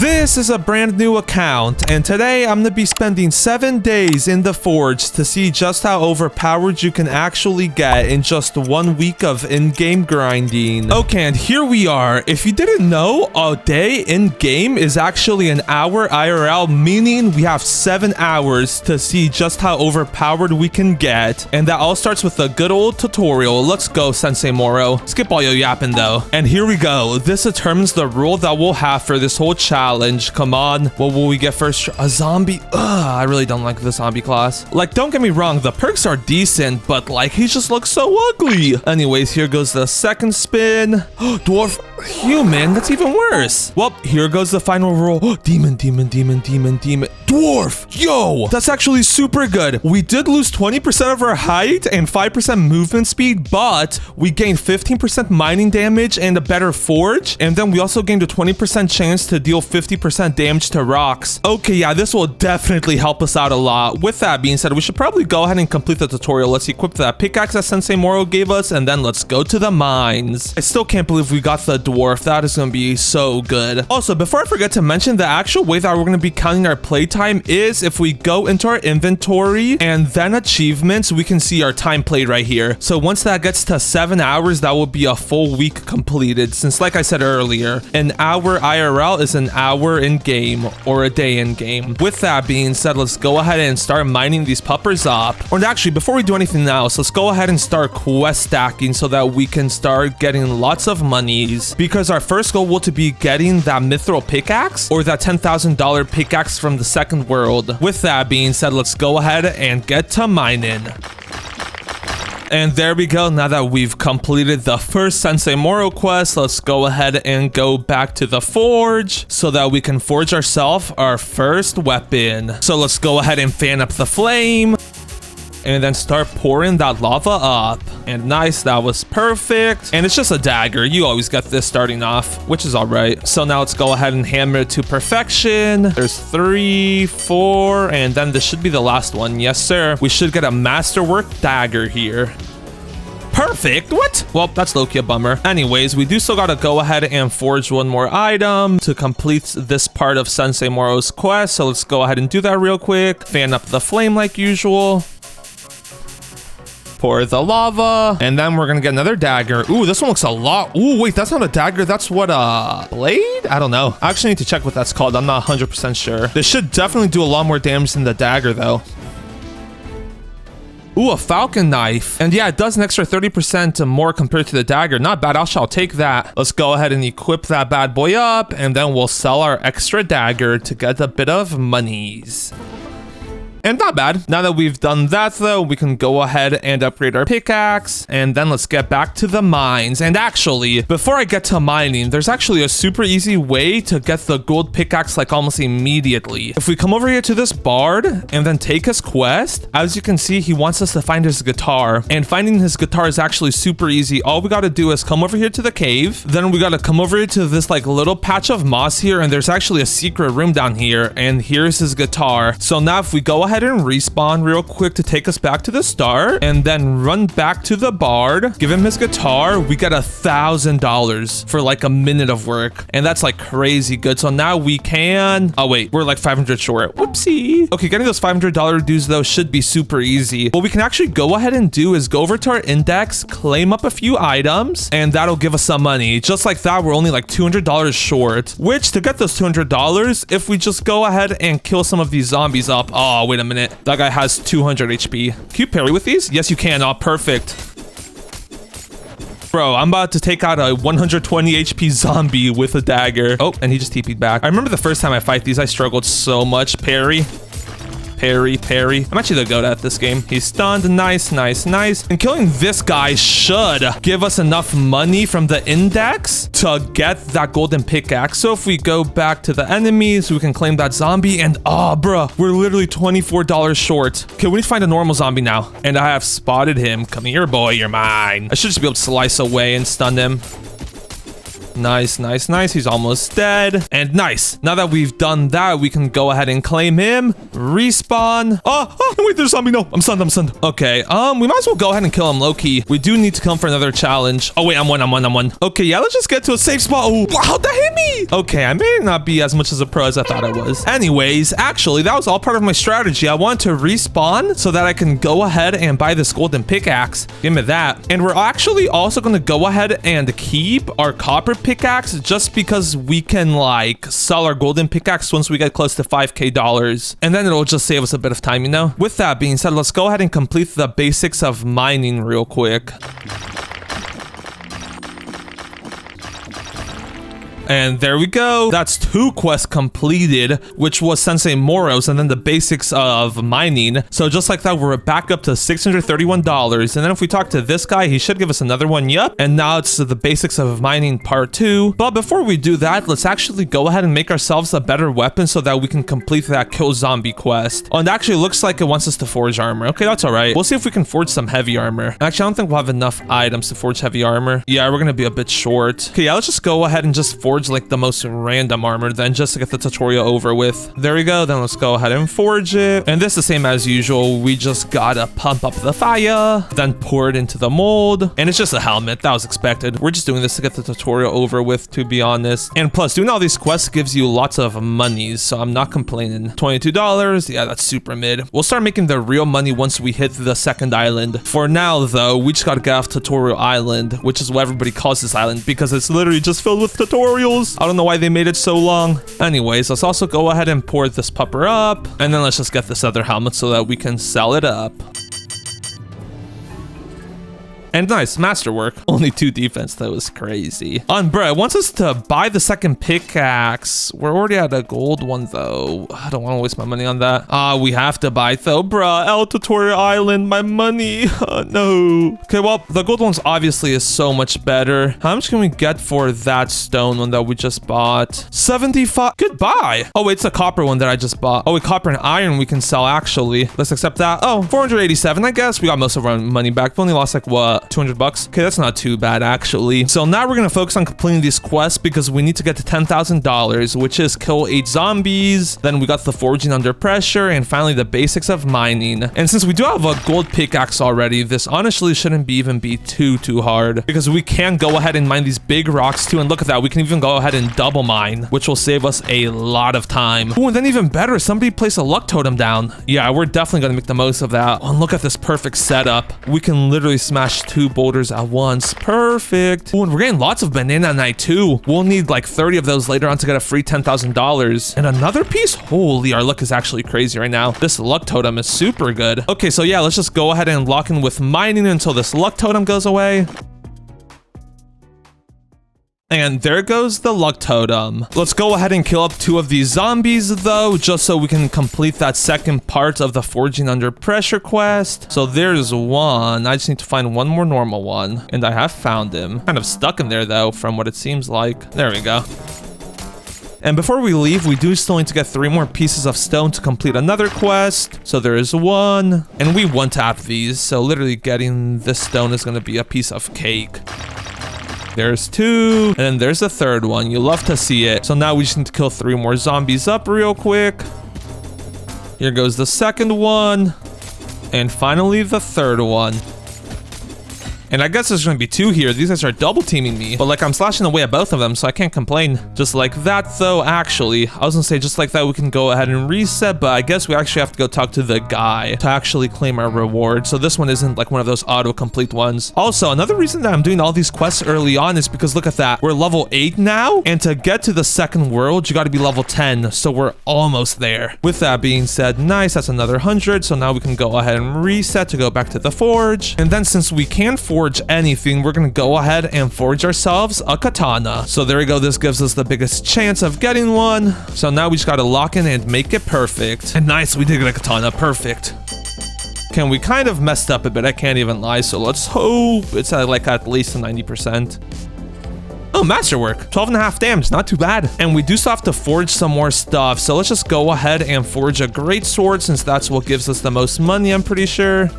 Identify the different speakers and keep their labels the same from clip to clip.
Speaker 1: This is a brand new account, and today I'm gonna be spending 7 days in the Forge to see just how overpowered you can actually get in just 1 week of in-game grinding. Okay, and here we are. If you didn't know, a day in-game is actually an hour IRL, meaning we have 7 hours to see just how overpowered we can get. And that all starts with a good old tutorial. Let's go, Sensei Moro. Skip all your yapping though. And here we go. This determines the rule that we'll have for this whole challenge. Come on. What will we get first? A zombie? Ugh, I really don't like the zombie class. Like, don't get me wrong, the perks are decent, but like, he just looks so ugly. Anyways, here goes the second spin. Dwarf. Human? That's even worse. Well, here goes the final roll. Demon. Dwarf. Yo, that's actually super good. We did lose 20% of our height and 5% movement speed, but we gained 15% mining damage and a better forge. And then we also gained a 20% chance to deal 50% damage to rocks. Okay, yeah, this will definitely help us out a lot. With that being said, we should probably go ahead and complete the tutorial. Let's equip that pickaxe that Sensei Moro gave us, and then let's go to the mines. I still can't believe we got the dwarf. That is going to be so good. Also, before I forget to mention, the actual way that we're going to be counting our playtime is if we go into our inventory and then achievements, we can see our time played right here. So once that gets to 7 hours, that will be a full week completed. Since like I said earlier, an hour IRL is an hour in game or a day in game. With that being said, let's go ahead and start mining these puppers up. Or actually, before we do anything else, let's go ahead and start quest stacking so that we can start getting lots of monies, because our first goal will to be getting that mithril pickaxe or that $10,000 pickaxe from the second world. With that being said, let's go ahead and get to mining. And there we go. Now that we've completed the first Sensei Moro quest, let's go ahead and go back to the forge so that we can forge ourselves our first weapon. So let's go ahead and fan up the flame and then start pouring that lava up. And nice, that was perfect. And it's just a dagger. You always get this starting off, which is all right. So now let's go ahead and hammer it to perfection. There's 3, 4, and then this should be the last one. Yes, sir. We should get a masterwork dagger here. Perfect. What? Well, that's low-key a bummer. Anyways, we do still gotta go ahead and forge one more item to complete this part of Sensei Moro's quest. So let's go ahead and do that real quick. Fan up the flame like usual. Pour the lava, and then we're gonna get another dagger. Ooh, this one looks a lot. Ooh, wait, that's not a dagger. That's what, blade? I don't know. I actually need to check what that's called. I'm not 100% sure. This should definitely do a lot more damage than the dagger, though. Ooh, a falcon knife. And yeah, it does an extra 30% more compared to the dagger. Not bad. I'll take that. Let's go ahead and equip that bad boy up, and then we'll sell our extra dagger to get a bit of monies. And not bad. Now that we've done that though, we can go ahead and upgrade our pickaxe, and then let's get back to the mines. And actually, before I get to mining, there's actually a super easy way to get the gold pickaxe like almost immediately. If we come over here to this bard and then take his quest, as you can see, he wants us to find his guitar, and finding his guitar is actually super easy. All we got to do is come over here to the cave, then we got to come over here to this like little patch of moss here, and there's actually a secret room down here, and here's his guitar. So now if we go ahead and respawn real quick to take us back to the start, and then run back to the bard, give him his guitar, we get $1,000 for like a minute of work, and that's like crazy good. So now we can, oh wait, we're like 500 short. Whoopsie. Okay, getting those $500 dues though should be super easy. What we can actually go ahead and do is go over to our index, claim up a few items, and that'll give us some money. Just like that, we're only like $200 short, which to get those $200, if we just go ahead and kill some of these zombies up. Oh, wait a minute. That guy has 200 HP. Can you parry with these? Yes, you can. Oh, perfect. Bro, I'm about to take out a 120 HP zombie with a dagger. Oh, and he just TP'd back. I remember the first time I fight these, I struggled so much. Parry. Parry. I'm actually the goat at this game. He's stunned. Nice. And killing this guy should give us enough money from the index to get that golden pickaxe. So if we go back to the enemies, we can claim that zombie, and bruh, we're literally $24 short. Okay, we need to find a normal zombie now, and I have spotted him. Come here, boy, you're mine. I should just be able to slice away and stun him. Nice, nice, nice. He's almost dead. And nice. Now that we've done that, we can go ahead and claim him. Respawn. Oh, wait, there's a zombie. No, I'm stunned. Okay, we might as well go ahead and kill him low-key. We do need to come for another challenge. Oh, wait, I'm one. Okay, yeah, let's just get to a safe spot. Oh, wow, that hit me. Okay, I may not be as much as a pro as I thought I was. Anyways, actually, that was all part of my strategy. I wanted to respawn so that I can go ahead and buy this golden pickaxe. Give me that. And we're actually also going to go ahead and keep our copper pickaxe just because we can like sell our golden pickaxe once we get close to $5,000. And then it'll just save us a bit of time, you know? With that being said, let's go ahead and complete the basics of mining real quick. And there we go. That's 2 quests completed, which was Sensei Moro's and then the basics of mining. So just like that, we're back up to $631. And then if we talk to this guy, he should give us another one. Yep. And now it's the basics of mining part 2. But before we do that, let's actually go ahead and make ourselves a better weapon so that we can complete that kill zombie quest. Oh, and actually looks like it wants us to forge armor. Okay, that's all right. We'll see if we can forge some heavy armor. Actually, I don't think we'll have enough items to forge heavy armor. Yeah, we're going to be a bit short. Okay, yeah, let's just go ahead and just forge like the most random armor then just to get the tutorial over with. There we go. Then let's go ahead and forge it. And this is the same as usual. We just gotta pump up the fire, then pour it into the mold. And it's just a helmet. That was expected. We're just doing this to get the tutorial over with, to be honest. And plus, doing all these quests gives you lots of monies, so I'm not complaining. $22. Yeah, that's super mid. We'll start making the real money once we hit the second island. For now, though, we just gotta get off Tutorial Island, which is what everybody calls this island because it's literally just filled with tutorials. I don't know why they made it so long. Anyways, let's also go ahead and pour this pupper up. And then let's just get this other helmet so that we can sell it up. And nice, masterwork. Only 2 defense, that was crazy. Bruh, it wants us to buy the second pickaxe. We're already at a gold one, though. I don't want to waste my money on that. We have to buy, though. Bruh, El Tutorial Island, my money. No. Okay, well, the gold one's obviously is so much better. How much can we get for that stone one that we just bought? 75. Goodbye. Oh, wait, it's a copper one that I just bought. Oh, wait, copper and iron we can sell, actually. Let's accept that. Oh, 487. I guess we got most of our money back. We only lost, like, what? $200. Okay, that's not too bad actually. So now we're gonna focus on completing these quests because we need to get to $10,000, which is kill 8 zombies. Then we got the forging under pressure, and finally the basics of mining. And since we do have a gold pickaxe already, this honestly shouldn't even be too hard because we can go ahead and mine these big rocks too. And look at that, we can even go ahead and double mine, which will save us a lot of time. Oh, and then even better, somebody place a luck totem down. Yeah, we're definitely gonna make the most of that. Oh, and look at this perfect setup. We can literally smash 2 boulders at once. Perfect. Ooh, and we're getting lots of banana knight too. We'll need like 30 of those later on to get a free $10,000. And another piece? Holy, our luck is actually crazy right now. This luck totem is super good. Okay, so yeah, let's just go ahead and lock in with mining until this luck totem goes away. And there goes the luck totem. Let's go ahead and kill up 2 of these zombies though, just so we can complete that second part of the forging under pressure quest. So there's one. I just need to find one more normal one. And I have found him. Kind of stuck in there though, from what it seems like. There we go. And before we leave, we do still need to get 3 more pieces of stone to complete another quest. So there is 1. And we one-tap these. So literally getting this stone is going to be a piece of cake. There's 2, and then there's the 3rd one. You love to see it. So now we just need to kill 3 more zombies up real quick. Here goes the 2nd one. And finally the 3rd one. And I guess there's going to be 2 here. These guys are double teaming me. But like I'm slashing away at both of them, so I can't complain. Just like that though, actually. I was going to say just like that we can go ahead and reset, but I guess we actually have to go talk to the guy to actually claim our reward. So this one isn't like one of those auto-complete ones. Also, another reason that I'm doing all these quests early on is because look at that. We're level 8 now. And to get to the second world, you got to be level 10. So we're almost there. With that being said, nice. That's another 100. So now we can go ahead and reset to go back to the forge. And then since we can't forge anything, we're gonna go ahead and forge ourselves a katana. So there we go. This gives us the biggest chance of getting one. So now we just gotta lock in and make it perfect. And nice, we did get a katana. Perfect. Okay, we kind of messed up a bit, I can't even lie. So let's hope it's at like at least a 90%. Oh, masterwork. 12.5 damage, not too bad. And we do still have to forge some more stuff. So let's just go ahead and forge a great sword since that's what gives us the most money, I'm pretty sure.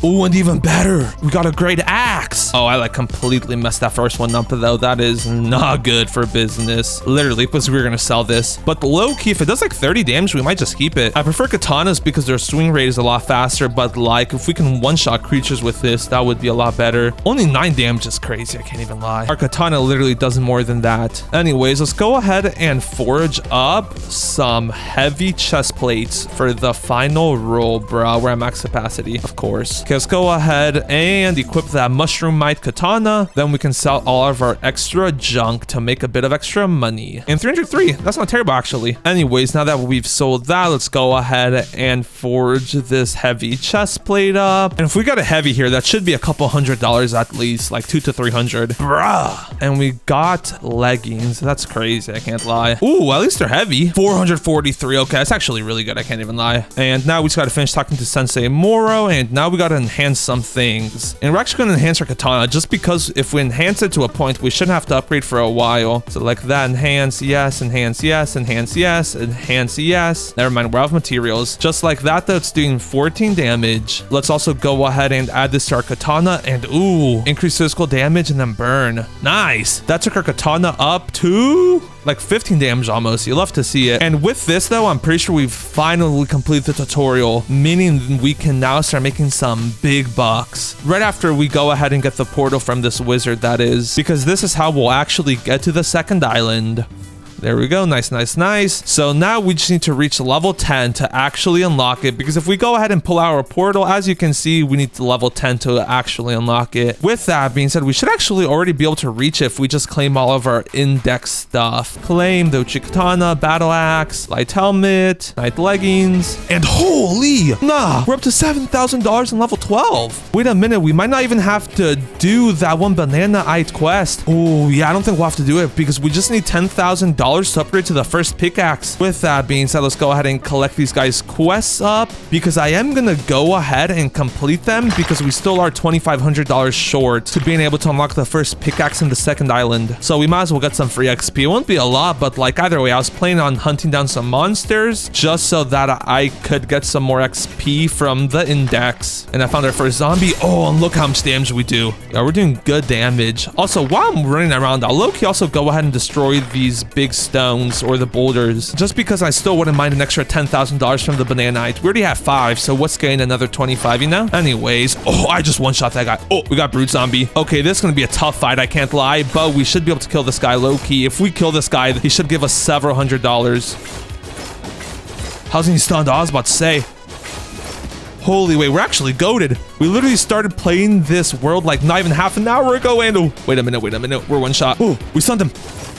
Speaker 1: Ooh, and even better, we got a great axe. Oh, I like completely messed that first one up though. That is not good for business. Literally, because we were gonna sell this. But low key, if it does like 30 damage, we might just keep it. I prefer katanas because their swing rate is a lot faster, but like if we can one-shot creatures with this, that would be a lot better. Only 9 damage is crazy, I can't even lie. Our katana literally does more than that. Anyways, let's go ahead and forge up some heavy chest plates for the final roll, bro. We're at max capacity, of course. Okay, let's go ahead and equip that mushroom mite katana. Then we can sell all of our extra junk to make a bit of extra money. And 303, that's not terrible actually. Anyways, now that we've sold that, let's go ahead and forge this heavy chest plate up. And if we got a heavy here, that should be a couple $100 at least, like 200 to 300. Bruh. And we got leggings. That's crazy, I can't lie. Ooh, at least they're heavy. 443. Okay, that's actually really good, I can't even lie. And now we just gotta finish talking to Sensei Moro, and now we gotta enhance some things. And we're actually gonna enhance our katana just because if we enhance it to a point, we shouldn't have to upgrade for a while. So like that, enhance, yes, enhance, yes, enhance, yes, enhance, yes. Never mind, we're out of materials. Just like that though, it's doing 14 damage. Let's also go ahead and add this to our katana, and ooh, increase physical damage and then burn. Nice. That took our katana up to like 15 damage almost. You love to see it. And with this though, I'm pretty sure we've finally completed the tutorial, meaning we can now start making some big bucks right after we go ahead and get the portal from this wizard, that is, because this is how we'll actually get to the second island. There we go. Nice, nice, nice. So now we just need to reach level 10 to actually unlock it, because if we go ahead and pull out our portal, as you can see, we need to level 10 to actually unlock it. With that being said, we should actually already be able to reach it if we just claim all of our index stuff. Claim the Uchikatana, battle axe, light helmet, night leggings, and holy, nah, we're up to $7,000 in level 12. Wait a minute, we might not even have to do that one banana-ite quest. Oh yeah, I don't think we'll have to do it because we just need $10,000 to upgrade to the first pickaxe. With that being said, let's go ahead and collect these guys' quests up, because I am gonna go ahead and complete them because we still are $2,500 short to being able to unlock the first pickaxe in the second island. So we might as well get some free XP. It won't be a lot, but like either way, I was planning on hunting down some monsters just so that I could get some more XP from the index. And I found our first zombie. Oh, and look how much damage we do. Yeah, we're doing good damage. Also, while I'm running around, I'll low-key also go ahead and destroy these big stones or the boulders, just because I still wouldn't mind an extra $10,000 from the bananite. We already have 5, so what's getting another 25, you know? Anyways, oh, I just one-shot that guy. Oh, we got brute zombie. Okay, this is gonna be a tough fight, I can't lie, but we should be able to kill this guy low-key. If we kill this guy, he should give us several $100s. How's he stunned? I was about to say. Holy wait, we're actually goated. We literally started playing this world like not even half an hour ago, and oh, wait a minute, we're one shot. Oh, we stunned him.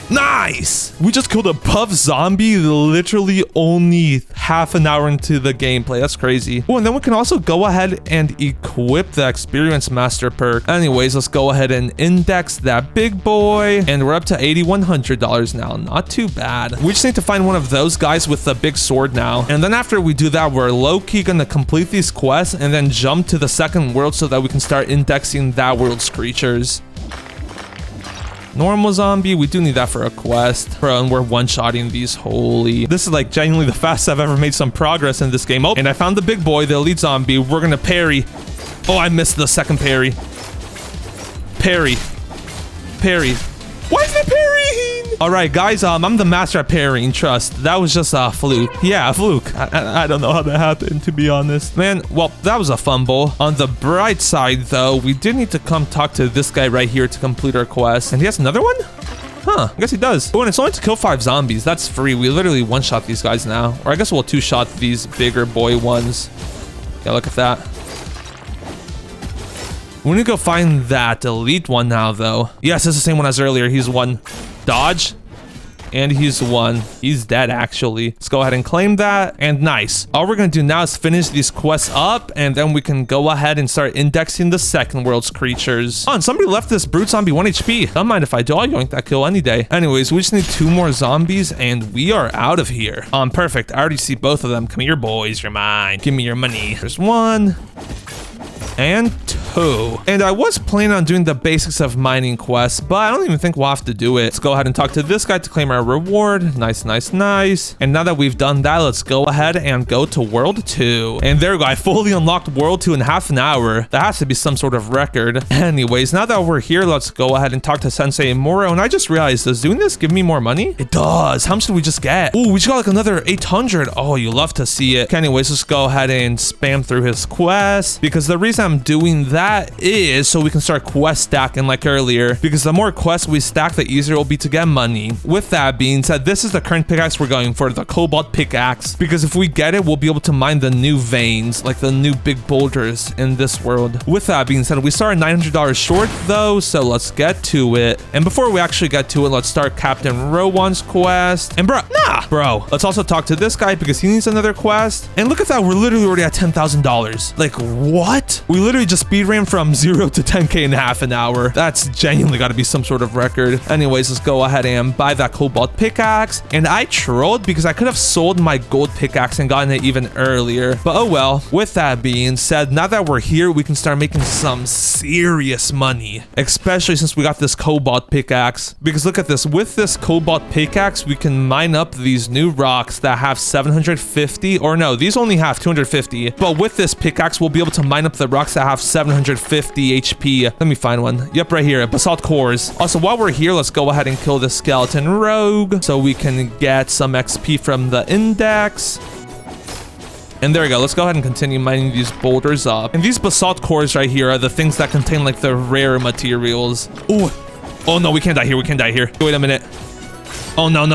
Speaker 1: Nice! We just killed a buff zombie literally only half an hour into the gameplay. That's crazy. Oh, and then we can also go ahead and equip the Experience Master perk. Anyways, let's go ahead and index that big boy. And we're up to $8,100 now. Not too bad. We just need to find one of those guys with the big sword now. And then after we do that, we're low-key gonna complete these quests and then jump to the second world so that we can start indexing that world's creatures. Normal zombie, we do need that for a quest. Bro, and we're one-shotting these. Holy. This is like genuinely the fastest I've ever made some progress in this game. Oh, and I found the big boy, the elite zombie. We're gonna parry. Oh, I missed the second parry. Parry. Parry. Why is that parrying? All right, guys, I'm the master at parrying, trust. That was just a fluke. Yeah, a fluke. I don't know how that happened, to be honest. Man, well, that was a fumble. On the bright side, though, we did need to come talk to this guy right here to complete our quest. And he has another one? Huh, I guess he does. Oh, and it's only to kill 5 zombies. That's free. We literally one-shot these guys now. Or I guess we'll two-shot these bigger boy ones. Yeah, look at that. We need to go find that elite one now, though. Yes, it's the same one as earlier. He's one. Dodge. And he's one. He's dead, actually. Let's go ahead and claim that. And nice. All we're going to do now is finish these quests up, and then we can go ahead and start indexing the second world's creatures. Oh, and somebody left this brute zombie 1 HP. Don't mind if I do. I'll yoink that kill any day. Anyways, we just need 2 more zombies, and we are out of here. Perfect. I already see both of them. Come here, boys. You're mine. Give me your money. There's 1. And 2. 2. And I was planning on doing the basics of mining quests, but I don't even think we'll have to do it. Let's go ahead and talk to this guy to claim our reward. Nice, nice, nice. And now that we've done that, let's go ahead and go to World 2. And there we go. I fully unlocked World 2 in half an hour. That has to be some sort of record. Anyways, now that we're here, let's go ahead and talk to Sensei Moro. And I just realized, does doing this give me more money? It does. How much did we just get? Oh, we just got like another 800. Oh, you love to see it. Okay, anyways, let's go ahead and spam through his quest, because the reason I'm doing that is so we can start quest stacking like earlier, because the more quests we stack, the easier it will be to get money. With that being said, this is the current pickaxe we're going for, the Cobalt pickaxe, because if we get it, we'll be able to mine the new veins, like the new big boulders in this world. With that being said, we start $900 short though, so let's get to it. And before we actually get to it, let's start Captain Rowan's quest. And bro, let's also talk to this guy because he needs another quest. And look at that, we're literally already at $10,000. Like what? We literally just speed ran from 0 to 10k in half an hour. That's genuinely got to be some sort of record. Anyways, let's go ahead and buy that Cobalt pickaxe. And I trolled because I could have sold my gold pickaxe and gotten it even earlier, but oh well. With that being said, now that we're here, we can start making some serious money, especially since we got this Cobalt pickaxe. Because look at this, with this Cobalt pickaxe, we can mine up these new rocks that have 750, or no, these only have 250, but with this pickaxe, we'll be able to mine up the rocks that have 750 HP. Let me find one. Yep, right here, basalt cores. Also, while we're here, let's go ahead and kill this skeleton rogue so we can get some XP from the index. And there we go. Let's go ahead and continue mining these boulders up. And these basalt cores right here are the things that contain like the rare materials. Oh no, we can't die here. We can't die here. Wait a minute. Oh no.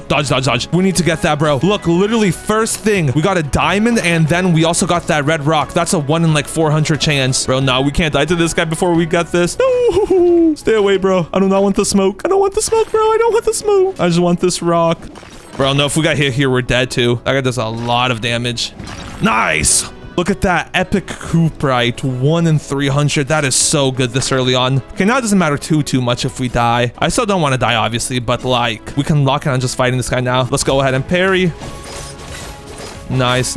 Speaker 1: Dodge. We need to get that, bro. Look, literally first thing, we got a diamond, and then we also got that red rock. That's a 1 in like 400 chance. Bro, no, we can't die to this guy before we get this. No, stay away, bro. I do not want the smoke. I don't want the smoke, bro. I don't want the smoke. I just want this rock. Bro, no, if we got hit here, we're dead too. That guy does a lot of damage. Nice. Look at that epic Cooperite, 1 in 300. That is so good this early on. Okay, now it doesn't matter too much if we die. I still don't want to die, obviously, but like, we can lock in on just fighting this guy now. Let's go ahead and parry. Nice.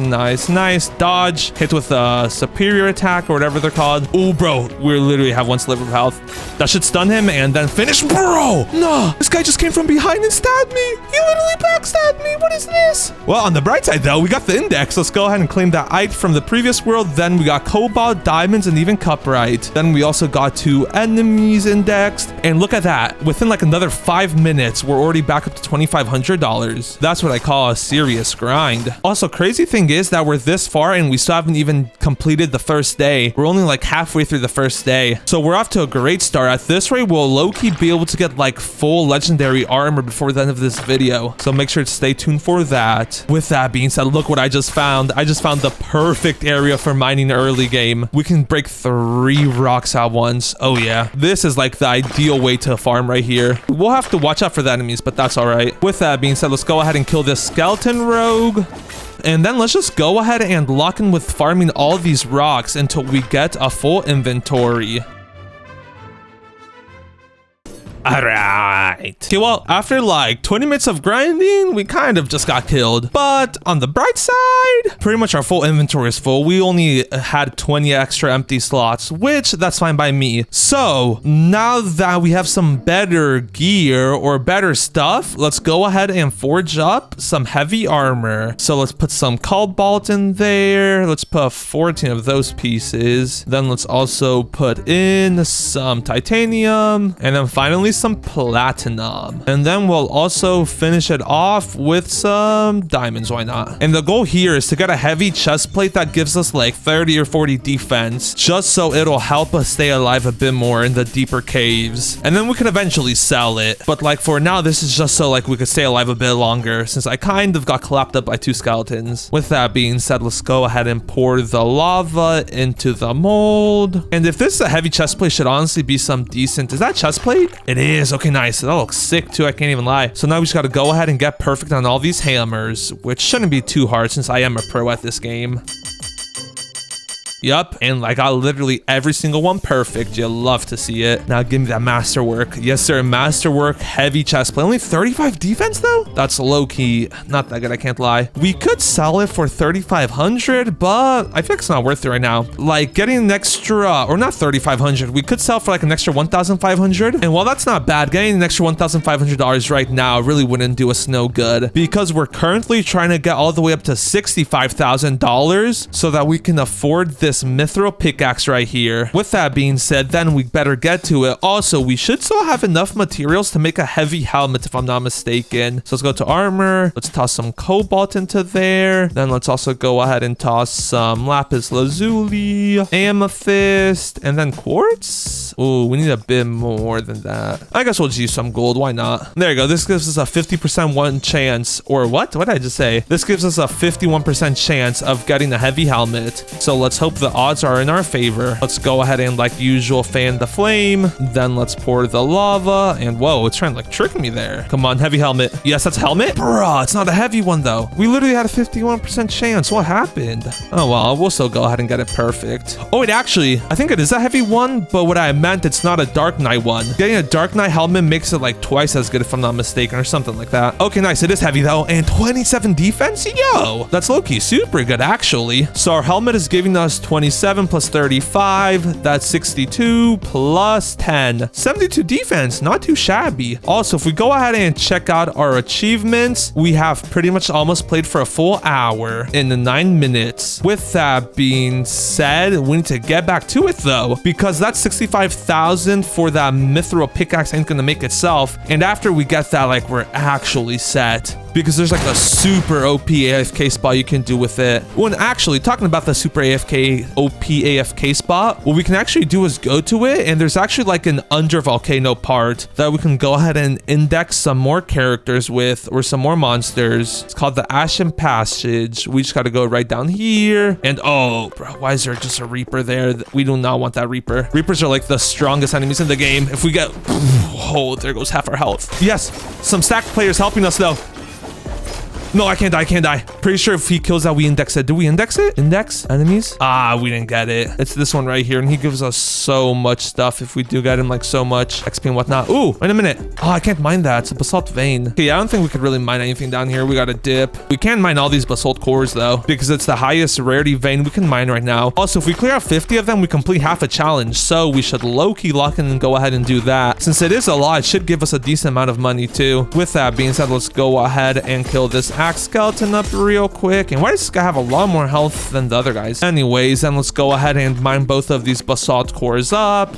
Speaker 1: Dodge. Hit with a superior attack or whatever they're called. Oh, bro, we literally have 1 sliver of health. That should stun him and then finish. Bro, no, this guy just came from behind and stabbed me. He literally backstabbed me. What is this? Well, on the bright side, though, we got the index. Let's go ahead and claim that item from the previous world. Then we got cobalt, diamonds, and even cuprite. Then we also got 2 enemies indexed. And look at that. Within like another 5 minutes, we're already back up to $2,500. That's what I call a serious grind. Also, crazy thing is that we're this far and we still haven't even completed the first day. We're only like halfway through the first day. So we're off to a great start. At this rate, we'll low-key be able to get like full legendary armor before the end of this video. So make sure to stay tuned for that. With that being said, look what I just found. I just found the perfect area for mining early game. We can break 3 rocks at once. Oh yeah. This is like the ideal way to farm right here. We'll have to watch out for the enemies, but that's all right. With that being said, let's go ahead and kill this skeleton rogue. And then let's just go ahead and lock in with farming all these rocks until we get a full inventory. Alright. Okay, well, after like 20 minutes of grinding, we kind of just got killed. But on the bright side, pretty much our full inventory is full. We only had 20 extra empty slots, which that's fine by me. So now that we have some better gear or better stuff, let's go ahead and forge up some heavy armor. So let's put some cobalt in there. Let's put 14 of those pieces. Then let's also put in some titanium, and then finally some platinum. And then we'll also finish it off with some diamonds. Why not? And the goal here is to get a heavy chest plate that gives us like 30 or 40 defense, just so it'll help us stay alive a bit more in the deeper caves. And then we can eventually sell it. But like for now, this is just so like we could stay alive a bit longer, since I kind of got clapped up by 2 skeletons. With that being said, let's go ahead and pour the lava into the mold. And if this is a heavy chest plate, should honestly be some decent. Is that chest plate? It is. Okay, nice. That looks sick too. I can't even lie. So now we just got to go ahead and get perfect on all these hammers, which shouldn't be too hard since I am a pro at this game. Yup. And I got literally every single one perfect. You love to see it. Now give me that masterwork. Yes, sir. Masterwork, heavy chest plate. Only 35 defense though? That's low key. Not that good, I can't lie. We could sell it for 3,500, but I feel like it's not worth it right now. Like getting an extra, or not 3,500. We could sell for like an extra 1,500. And while that's not bad, getting an extra $1,500 right now really wouldn't do us no good, because we're currently trying to get all the way up to $65,000 so that we can afford this mithril pickaxe right here. With that being said, then we better get to it. Also, we should still have enough materials to make a heavy helmet if I'm not mistaken. So let's go to armor. Let's toss some cobalt into there. Then let's also go ahead and toss some lapis lazuli, amethyst, and then quartz. Oh, we need a bit more than that. I guess we'll just use some gold. Why not? There you go. This gives us a 50% one chance, or what? What did I just say? This gives us a 51% chance of getting a heavy helmet. So let's hope the odds are in our favor. Let's go ahead and like usual fan the flame. Then let's pour the lava. And whoa, it's trying to like trick me there. Come on, heavy helmet. Yes, that's a helmet. Bruh, it's not a heavy one though. We literally had a 51% chance. What happened? Oh well, we'll still go ahead and get it perfect. Oh wait, actually, I think it is a heavy one, but what I meant, it's not a Dark Knight one. Getting a Dark Knight helmet makes it like twice as good if I'm not mistaken, or something like that. Okay, nice. It is heavy though, and 27 defense. Yo, that's low-key super good actually. So our helmet is giving us 27 plus 35. That's 62 plus 10. 72 defense, not too shabby. Also, if we go ahead and check out our achievements, we have pretty much almost played for a full hour in the 9 minutes. With that being said, we need to get back to it though, because that 65,000 for that mithril pickaxe ain't gonna make itself. And after we get that, like, we're actually set, because there's like a super OP AFK spot you can do with it. When actually talking about the super AFK OP AFK spot, what we can actually do is go to it, and there's actually like an under volcano part that we can go ahead and index some more characters with, or some more monsters. It's called the Ashen Passage. We just got to go right down here. And oh bro, why is there just a Reaper there? We do not want that Reaper. Reapers are like the strongest enemies in the game. If we get, oh, there goes half our health. Yes, some stacked players helping us though. No, I can't die, I can't die. Pretty sure if he kills that, we index it. Do we index it? Index enemies? Ah, we didn't get it. It's this one right here, and he gives us so much stuff if we do get him, like so much XP and whatnot. Ooh, wait a minute. Oh, I can't mine that. It's a basalt vein. Okay, I don't think we could really mine anything down here. We got a dip. We can mine all these basalt cores though, because it's the highest rarity vein we can mine right now. Also, if we clear out 50 of them, we complete half a challenge. So we should low-key lock in and go ahead and do that. Since it is a lot, it should give us a decent amount of money too. With that being said, let's go ahead and kill this axe skeleton up real quick. And why does this guy have a lot more health than the other guys? Anyways, then let's go ahead and mine both of these basalt cores up.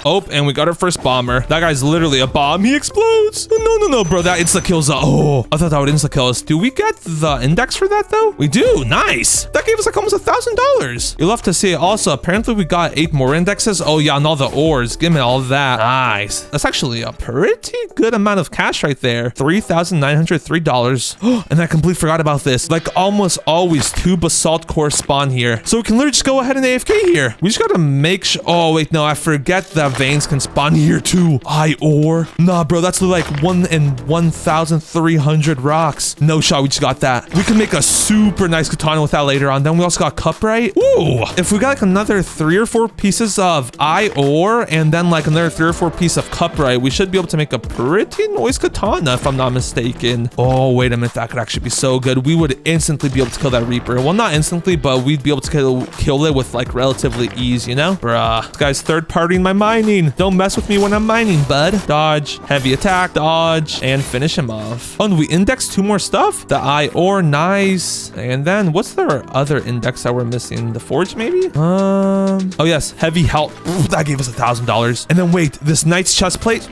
Speaker 1: Oh, and we got our first bomber. That guy's literally a bomb. He explodes. No, bro. That insta-kills. Oh, I thought that would insta-kill us. Do we get the index for that, though? We do. Nice. That gave us like almost $1,000. You'll have to see it. Also, apparently we got 8 more indexes. Oh, yeah, and all the ores. Give me all that. Nice. That's actually a pretty good amount of cash right there. $3,903. And I completely forgot about this. Like, almost always 2 basalt core spawn here. So we can literally just go ahead and AFK here. We just got to make sure. Oh, wait, no. I forget that veins can spawn here too. Ore. Nah, bro, that's like 1 in 1,300 rocks. No shot, we just got that. We can make a super nice katana with that later on. Then we also got cuprite. Ooh, if we got like another 3 or 4 pieces of ore and then like another 3 or 4 pieces of cuprite, we should be able to make a pretty nice katana if I'm not mistaken. Oh, wait a minute, that could actually be so good. We would instantly be able to kill that Reaper. Well, not instantly, but we'd be able to kill it with like relatively ease, you know? Bruh, this guy's third partying my mining. Don't mess with me when I'm mining, bud. Dodge, heavy attack, dodge, and finish him off. Oh, and we indexed 2 more stuff. The ore, nice. And then what's the other index that we're missing? The forge, maybe? Oh yes, heavy health. Ooh, that gave us $1,000. And then wait, this knight's chest plate.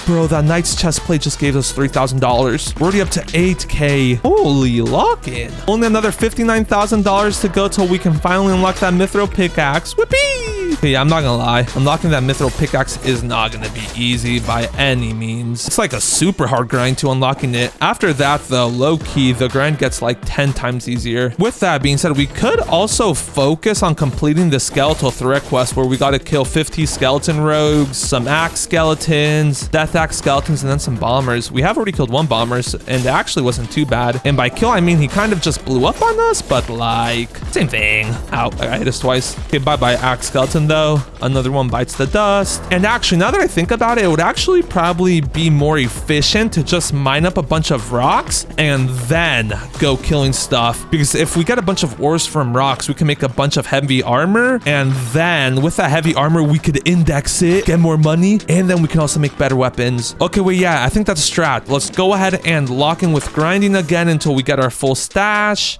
Speaker 1: Bro, that knight's chest plate just gave us $3,000. We're already up to 8K. Holy lock-in. Only another $59,000 to go till we can finally unlock that mithril pickaxe. Whoopee! Okay, yeah, I'm not gonna lie. Unlocking that mithril pickaxe is not gonna be easy by any means. It's like a super hard grind to unlocking it. After that, though, low-key, the grind gets like 10 times easier. With that being said, we could also focus on completing the skeletal threat quest where we gotta kill 50 skeleton rogues, some axe skeletons, death axe skeletons, and then some bombers. We have already killed one bomber, and it actually wasn't too bad. And by kill, I mean he kind of just blew up on us, but like, same thing. Ow, I hit us twice. Okay, bye-bye axe skeleton, though. Another one bites the dust. And actually, now that I think about it, it would actually probably be more efficient to just mine up a bunch of rocks and then go killing stuff. Because if we get a bunch of ores from rocks, we can make a bunch of heavy armor. And then with that heavy armor, we could index it, get more money, and then we can also make better weapons. Okay, wait, yeah, I think that's a strat. Let's go ahead and lock in with grinding again until we get our full stash.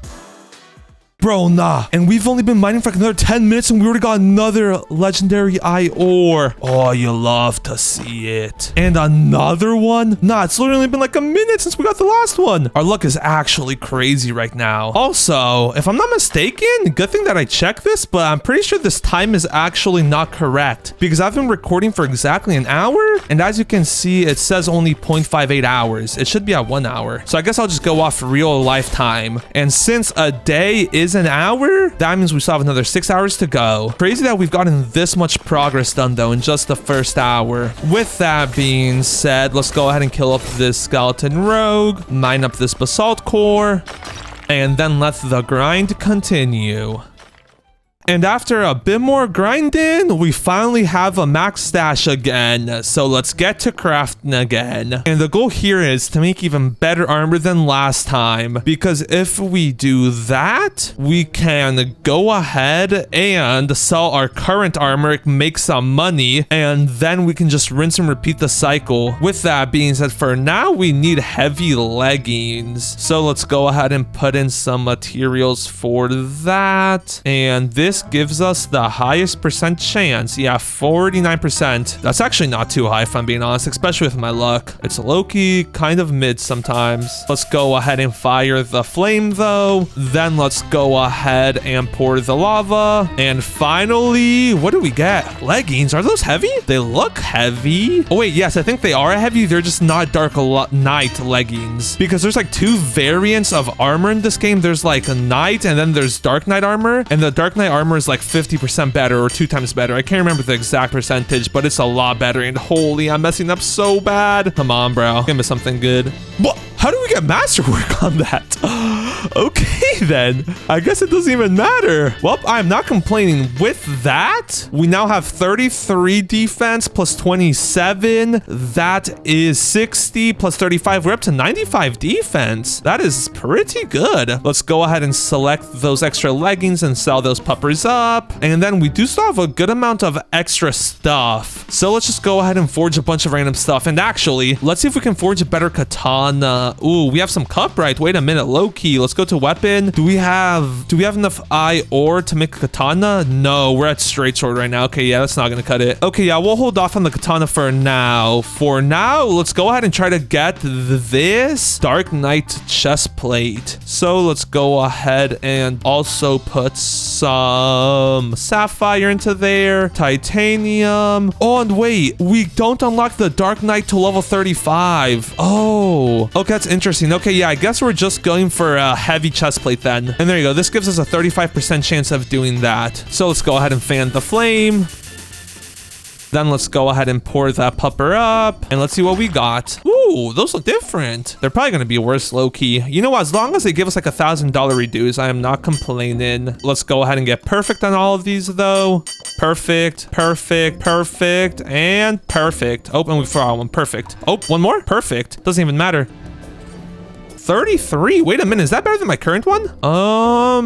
Speaker 1: Bro, nah. And we've only been mining for like another 10 minutes and we already got another legendary eye ore. Oh, you love to see it. And another one? Nah, it's literally only been like a minute since we got the last one. Our luck is actually crazy right now. Also, if I'm not mistaken, good thing that I checked this, but I'm pretty sure this time is actually not correct because I've been recording for exactly an hour. And as you can see, it says only 0.58 hours. It should be at 1 hour. So I guess I'll just go off real life time. And since a day is an hour, that means we still have another 6 hours to go. Crazy that we've gotten this much progress done though in just the first hour. With that being said, let's go ahead and kill up this skeleton rogue, mine up this basalt core, and then let the grind continue. And after a bit more grinding, we finally have a max stash again. So let's get to crafting again. And the goal here is to make even better armor than last time. Because if we do that, we can go ahead and sell our current armor, make some money, and then we can just rinse and repeat the cycle. With that being said, for now, we need heavy leggings. So let's go ahead and put in some materials for that. And this gives us the highest percent chance. Yeah, 49%. That's actually not too high if I'm being honest, especially with my luck. It's low-key, kind of mid sometimes. Let's go ahead and fire the flame though. Then let's go ahead and pour the lava. And finally, what do we get? Leggings, are those heavy? They look heavy. Oh wait, yes, I think they are heavy. They're just not dark night leggings. Because there's like two variants of armor in this game. There's like a night and then there's dark knight armor. And the dark knight armor is like 50% better or 2 times better. I can't remember the exact percentage, but it's a lot better. And holy, I'm messing up so bad. Come on, bro. Give me something good. What? How do we get masterwork on that? Okay, then. I guess it doesn't even matter. Well, I'm not complaining. With that, we now have 33 defense plus 27. That is 60 plus 35. We're up to 95 defense. That is pretty good. Let's go ahead and select those extra leggings and sell those puppers up. And then we do still have a good amount of extra stuff. So let's just go ahead and forge a bunch of random stuff. And actually, let's see if we can forge a better katana. Ooh, we have some cuprite. Wait a minute, low key. Let's go to weapon. Do we have enough eye ore to make a katana? No, we're at straight sword right now. Okay, yeah, that's not gonna cut it. Okay, yeah, we'll hold off on the katana for now. For now, let's go ahead and try to get this dark knight chest plate. So let's go ahead and also put some sapphire into there, titanium. Oh, and wait, we don't unlock the dark knight to level 35. Oh, okay, that's interesting. Okay, yeah, I guess we're just going for a heavy chest plate then. And there you go. This gives us a 35% chance of doing that. So let's go ahead and fan the flame. Then let's go ahead and pour that pupper up. And let's see what we got. Ooh, those look different. They're probably going to be worse low-key. You know what? As long as they give us like $1,000 reduce, I am not complaining. Let's go ahead and get perfect on all of these though. Perfect, perfect, perfect, and perfect. Oh, and we forgot one. Perfect. Oh, one more? Perfect. Doesn't even matter. 33. Wait a minute. Is that better than my current one?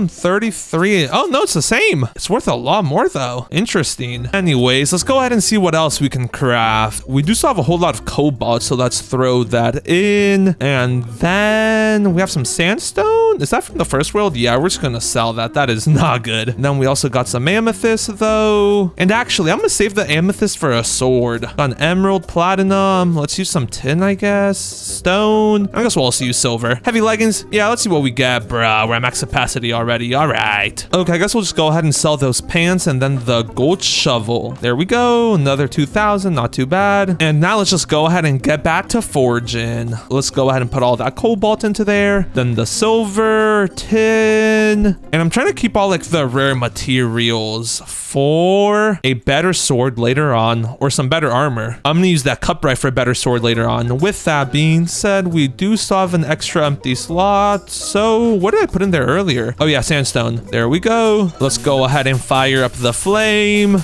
Speaker 1: 33. Oh, no, it's the same. It's worth a lot more, though. Interesting. Anyways, let's go ahead and see what else we can craft. We do still have a whole lot of cobalt, so let's throw that in. And then we have some sandstone. stone? Is that from the first world? Yeah, we're just gonna sell that. That is not good. And then we also got some amethyst though. And actually, I'm gonna save the amethyst for a sword. Got an emerald, platinum. Let's use some tin, I guess. Stone. I guess we'll also use silver. Heavy leggings. Yeah, let's see what we get, bro. We're at max capacity already. All right. Okay, I guess we'll just go ahead and sell those pants and then the gold shovel. There we go. Another 2,000. Not too bad. And now let's just go ahead and get back to forging. Let's go ahead and put all that cobalt into there. Then the silver, tin. And I'm trying to keep all like the rare materials for a better sword later on, or some better armor. I'm gonna use that cupright for a better sword later on. With that being said, we do still have an extra empty slot. So what did I put in there earlier? Oh yeah, sandstone. There we go. Let's go ahead and fire up the flame.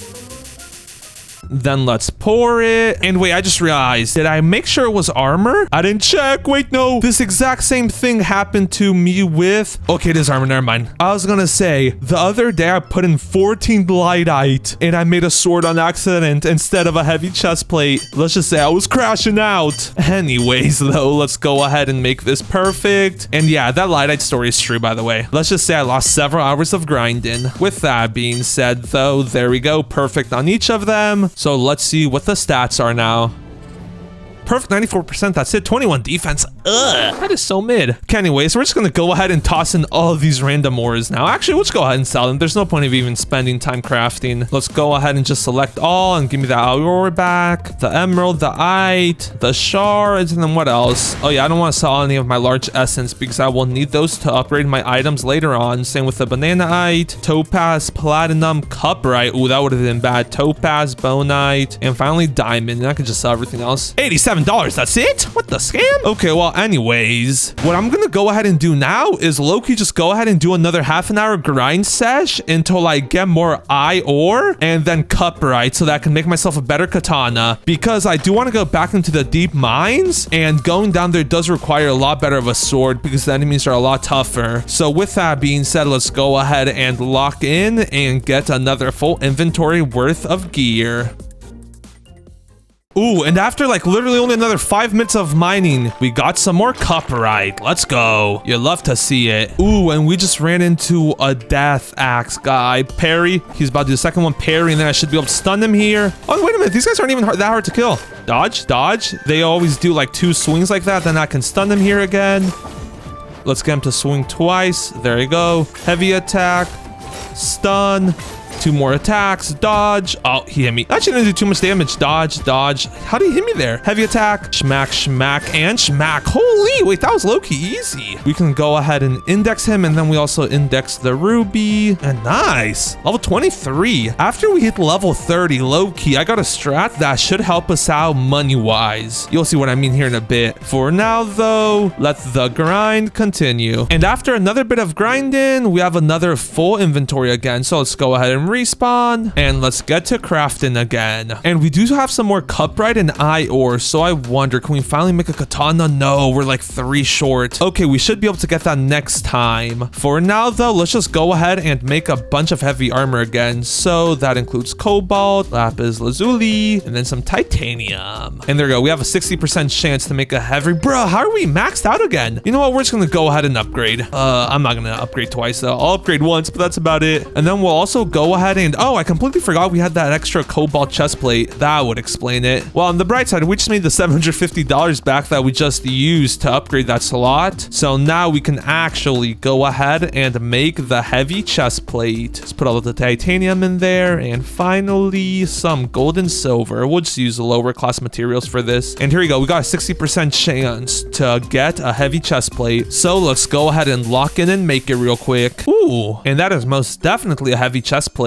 Speaker 1: Then let's pour it. And wait, I just realized, did I make sure it was armor? I didn't check. Wait, no. This exact same thing happened to me with... Okay, it is armor. Never mind. I was gonna say, the other day I put in 14 lightite and I made a sword on accident instead of a heavy chest plate. Let's just say I was crashing out. Anyways, though, let's go ahead and make this perfect. And yeah, that lightite story is true, by the way. Let's just say I lost several hours of grinding. With that being said, though, there we go. Perfect on each of them. So let's see what the stats are now. Perfect 94%, that's it. 21 defense. Ugh, that is so mid. Okay, anyways, we're just gonna go ahead and toss in all of these random ores now. Actually, let's go ahead and sell them. There's no point of even spending time crafting. Let's go ahead and just select all and give me that ore back. The emerald, the ite, the shards, and then what else? Oh yeah, I don't want to sell any of my large essence because I will need those to upgrade my items later on. Same with the bananaite, topaz, platinum, cuprite. Ooh, that would have been bad. Topaz, bonite, and finally diamond. And I could just sell everything else. $87. That's it? What the scam? Okay, well, anyways, what I'm gonna go ahead and do now is low-key just go ahead and do another half an hour grind sesh until I get more ore and then cuprite so that I can make myself a better katana, because I do want to go back into the deep mines, and going down there does require a lot better of a sword because the enemies are a lot tougher. So with that being said, let's go ahead and lock in and get another full inventory worth of gear. Ooh, and after like literally only another 5 minutes of mining, we got some more cuprite. Let's go. You love to see it. Ooh, and we just ran into a death axe guy. Parry. He's about to do the second one. Parry, and then I should be able to stun him here. Oh, wait a minute. These guys aren't even that hard to kill. Dodge, dodge. They always do like 2 swings like that. Then I can stun them here again. Let's get him to swing twice. There you go. Heavy attack. Stun. 2 more attacks. Dodge. Oh, he hit me. Actually didn't do too much damage. Dodge, dodge. How did he hit me there? Heavy attack. Schmack, schmack, and schmack. Holy, wait, that was low-key easy. We can go ahead and index him, and then we also index the ruby. And nice. Level 23. After we hit level 30, low-key, I got a strat that should help us out money-wise. You'll see what I mean here in a bit. For now, though, let the grind continue. And after another bit of grinding, we have another full inventory again. So let's go ahead and respawn, and let's get to crafting again. And we do have some more cuprite and ore, so I wonder, can we finally make a katana? No, we're like 3 short. Okay, we should be able to get that next time. For now, though, let's just go ahead and make a bunch of heavy armor again. So that includes cobalt, lapis lazuli, and then some titanium. And there we go. We have a 60% chance to make a heavy... Bro, how are we maxed out again? You know what? We're just gonna go ahead and upgrade. I'm not gonna upgrade twice, though. I'll upgrade once, but that's about it. And then we'll also go ahead and... Oh, I completely forgot we had that extra cobalt chest plate. That would explain it. Well, on the bright side, we just made the $750 back that we just used to upgrade that slot. So now we can actually go ahead and make the heavy chest plate. Let's put all of the titanium in there. And finally, some gold and silver. We'll just use the lower class materials for this. And here we go. We got a 60% chance to get a heavy chest plate. So let's go ahead and lock in and make it real quick. Ooh, and that is most definitely a heavy chest plate.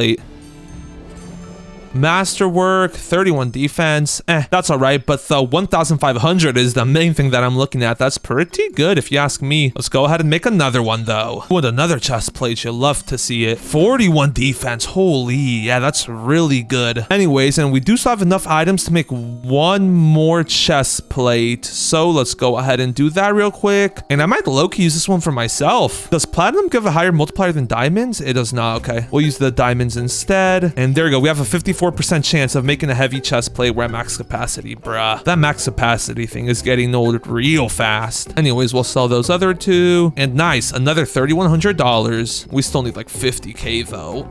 Speaker 1: Masterwork, 31 defense. That's all right, but the 1,500 is the main thing that I'm looking at. That's pretty good if you ask me. Let's go ahead and make another one though. With another chest plate, you'll love to see it. 41 defense, holy, yeah, that's really good. Anyways, and we do still have enough items to make 1 more chest plate. So let's go ahead and do that real quick. And I might low-key use this one for myself. Does platinum give a higher multiplier than diamonds? It does not, okay. We'll use the diamonds instead. And there we go, we have a 55% 54% chance of making a heavy chest plate. We're at max capacity, bruh. That max capacity thing is getting old real fast. Anyways, we'll sell those other two. And nice, another $3,100. We still need like 50K though.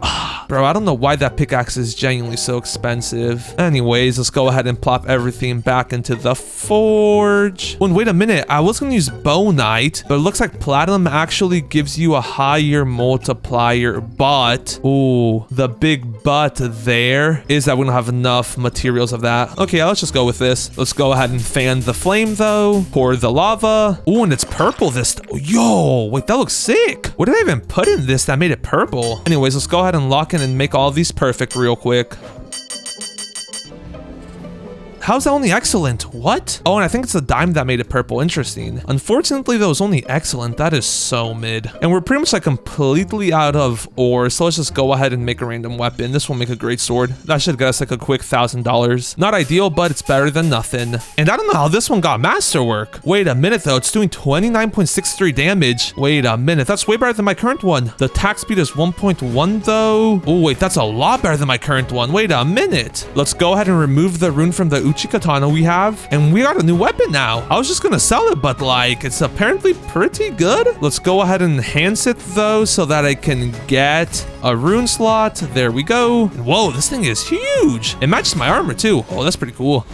Speaker 1: Bro, I don't know why that pickaxe is genuinely so expensive. Anyways, let's go ahead and plop everything back into the forge. Oh, and wait a minute. I was gonna use Bonite, but it looks like platinum actually gives you a higher multiplier, but ooh, the big but there is that we don't have enough materials of that. Okay, let's just go with this. Let's go ahead and fan the flame though. Pour the lava. Ooh, and it's purple this. Yo, wait, that looks sick. What did I even put in this that made it purple? Anyways, let's go ahead and lock in and make all these perfect real quick. How's that only excellent? What? Oh, and I think it's the diamond that made it purple. Interesting. Unfortunately, that was only excellent. That is so mid. And we're pretty much like completely out of ore. So let's just go ahead and make a random weapon. This will make a great sword. That should get us like a quick $1,000. Not ideal, but it's better than nothing. And I don't know how this one got masterwork. Wait a minute though. It's doing 29.63 damage. Wait a minute. That's way better than my current one. The attack speed is 1.1 though. Oh, wait, that's a lot better than my current one. Wait a minute. Let's go ahead and remove the rune from the Uchi katana we have, and we got a new weapon now. I was just gonna sell it, but like it's apparently pretty good. Let's go ahead and enhance it though so that I can get a rune slot. There we go. Whoa, this thing is huge. It matches my armor too. Oh, that's pretty cool.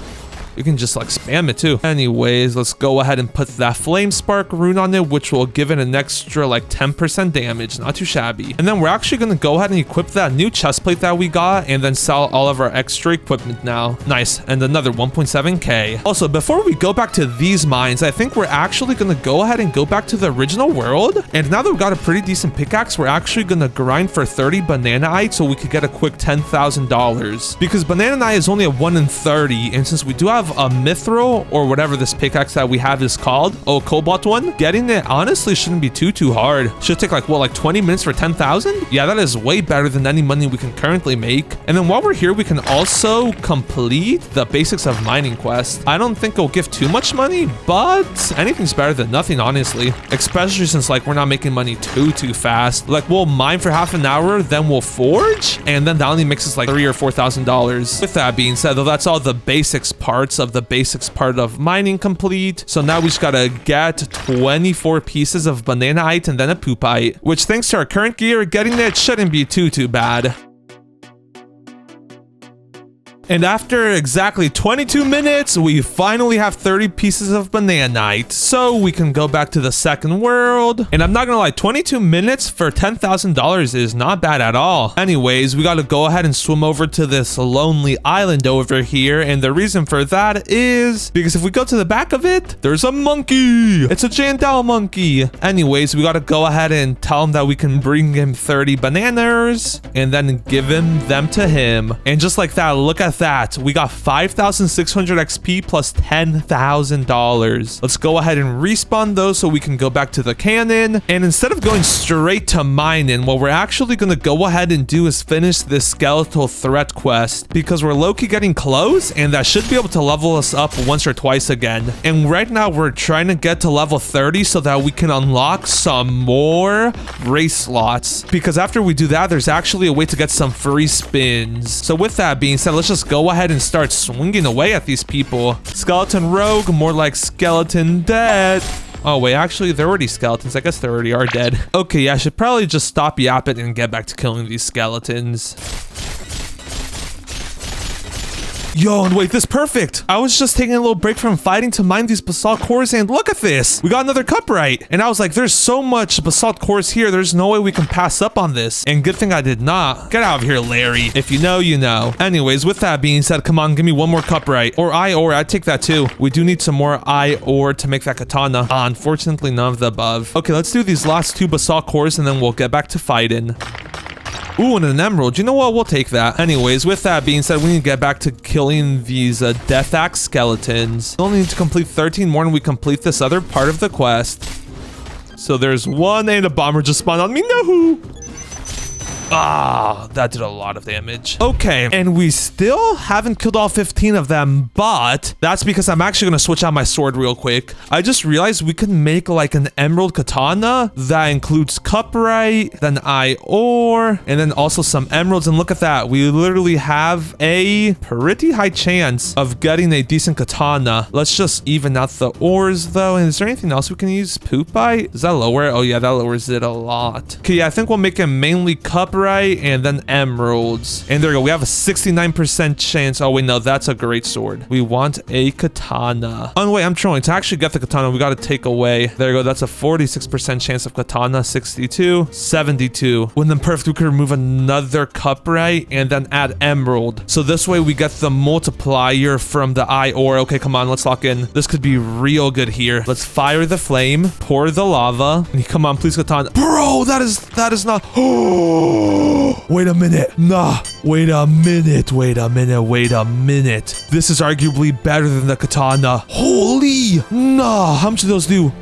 Speaker 1: You can just like spam it too. Anyways, let's go ahead and put that flame spark rune on it, which will give it an extra like 10% damage. Not too shabby. And then we're actually going to go ahead and equip that new chest plate that we got and then sell all of our extra equipment now. Nice. And another 1.7K. Also, before we go back to these mines, I think we're actually going to go ahead and go back to the original world. And now that we've got a pretty decent pickaxe, we're actually going to grind for 30 bananaite so we could get a quick $10,000. Because bananaite is only a 1 in 30. And since we do have a mithril or whatever this pickaxe that we have is called, cobalt one, getting it honestly shouldn't be too hard. Should take like what, like 20 minutes for 10,000? Yeah, that is way better than any money we can currently make. And then while we're here, we can also complete the basics of mining quest. I don't think it'll give too much money, but anything's better than nothing, honestly. Especially since like we're not making money too fast. Like we'll mine for half an hour, then we'll forge, and then that only makes us like $3,000 or $4,000. With that being said, though, that's all the basics parts of the basics part of mining complete. So now we just gotta get 24 pieces of bananaite and then a poopite, which thanks to our current gear, getting it shouldn't be too bad. And after exactly 22 minutes, we finally have 30 pieces of bananaite. So we can go back to the second world. And I'm not gonna lie, 22 minutes for $10,000 is not bad at all. Anyways, we gotta go ahead and swim over to this lonely island over here. And the reason for that is because if we go to the back of it, there's a monkey. It's a Jandal monkey. Anyways, we gotta go ahead and tell him that we can bring him 30 bananas and then give them to him. And just like that, look at that, we got 5,600 XP plus $10,000. Let's go ahead and respawn those so we can go back to the cannon. And instead of going straight to mining, what we're actually going to go ahead and do is finish this skeletal threat quest because we're low-key getting close and that should be able to level us up once or twice again. And right now we're trying to get to level 30 so that we can unlock some more race slots, because after we do that, there's actually a way to get some free spins. So with that being said, let's just go ahead and start swinging away at these people. Skeleton rogue, more like skeleton dead. Oh wait, actually they're already skeletons. I guess they already are dead. Okay, yeah, I should probably just stop yapping and get back to killing these skeletons. Yo, and wait, this is perfect. I was just taking a little break from fighting to mine these basalt cores, and look at this. We got another cuprite. And I was like, there's so much basalt cores here. There's no way we can pass up on this. And good thing I did not. Get out of here, Larry. If you know, you know. Anyways, with that being said, come on, give me one more cuprite. Or eye ore, I'd take that too. We do need some more eye ore to make that katana. Unfortunately, none of the above. Okay, let's do these last two basalt cores, and then we'll get back to fighting. Ooh, and an emerald. You know what? We'll take that. Anyways, with that being said, we need to get back to killing these Death Axe skeletons. We only need to complete 13 more and we complete this other part of the quest. So there's one and a bomber just spawned on me. No! Ah, that did a lot of damage. Okay, and we still haven't killed all 15 of them, but that's because I'm actually going to switch out my sword real quick. I just realized we could make like an emerald katana that includes cuprite, then ore, and then also some emeralds. And look at that. We literally have a pretty high chance of getting a decent katana. Let's just even out the ores though. And is there anything else we can use? Poopite? Does that lower it? Oh yeah, that lowers it a lot. Okay, yeah, I think we'll make it mainly cuprite and then emeralds. And there we go. We have a 69% chance. Oh wait, no, that's a great sword. We want a katana. Oh wait, I'm trolling. To actually get the katana, we got to take away. There you go. That's a 46% chance of katana. 62, 72. When then perfect, we could remove another cuprite and then add emerald. So this way we get the multiplier from the ore. Okay, come on, let's lock in. This could be real good here. Let's fire the flame, pour the lava. And come on, please, katana. Bro, that is not. Oh, wait a minute. Nah, wait a minute. This is arguably better than the katana. Holy, nah, how much do those do?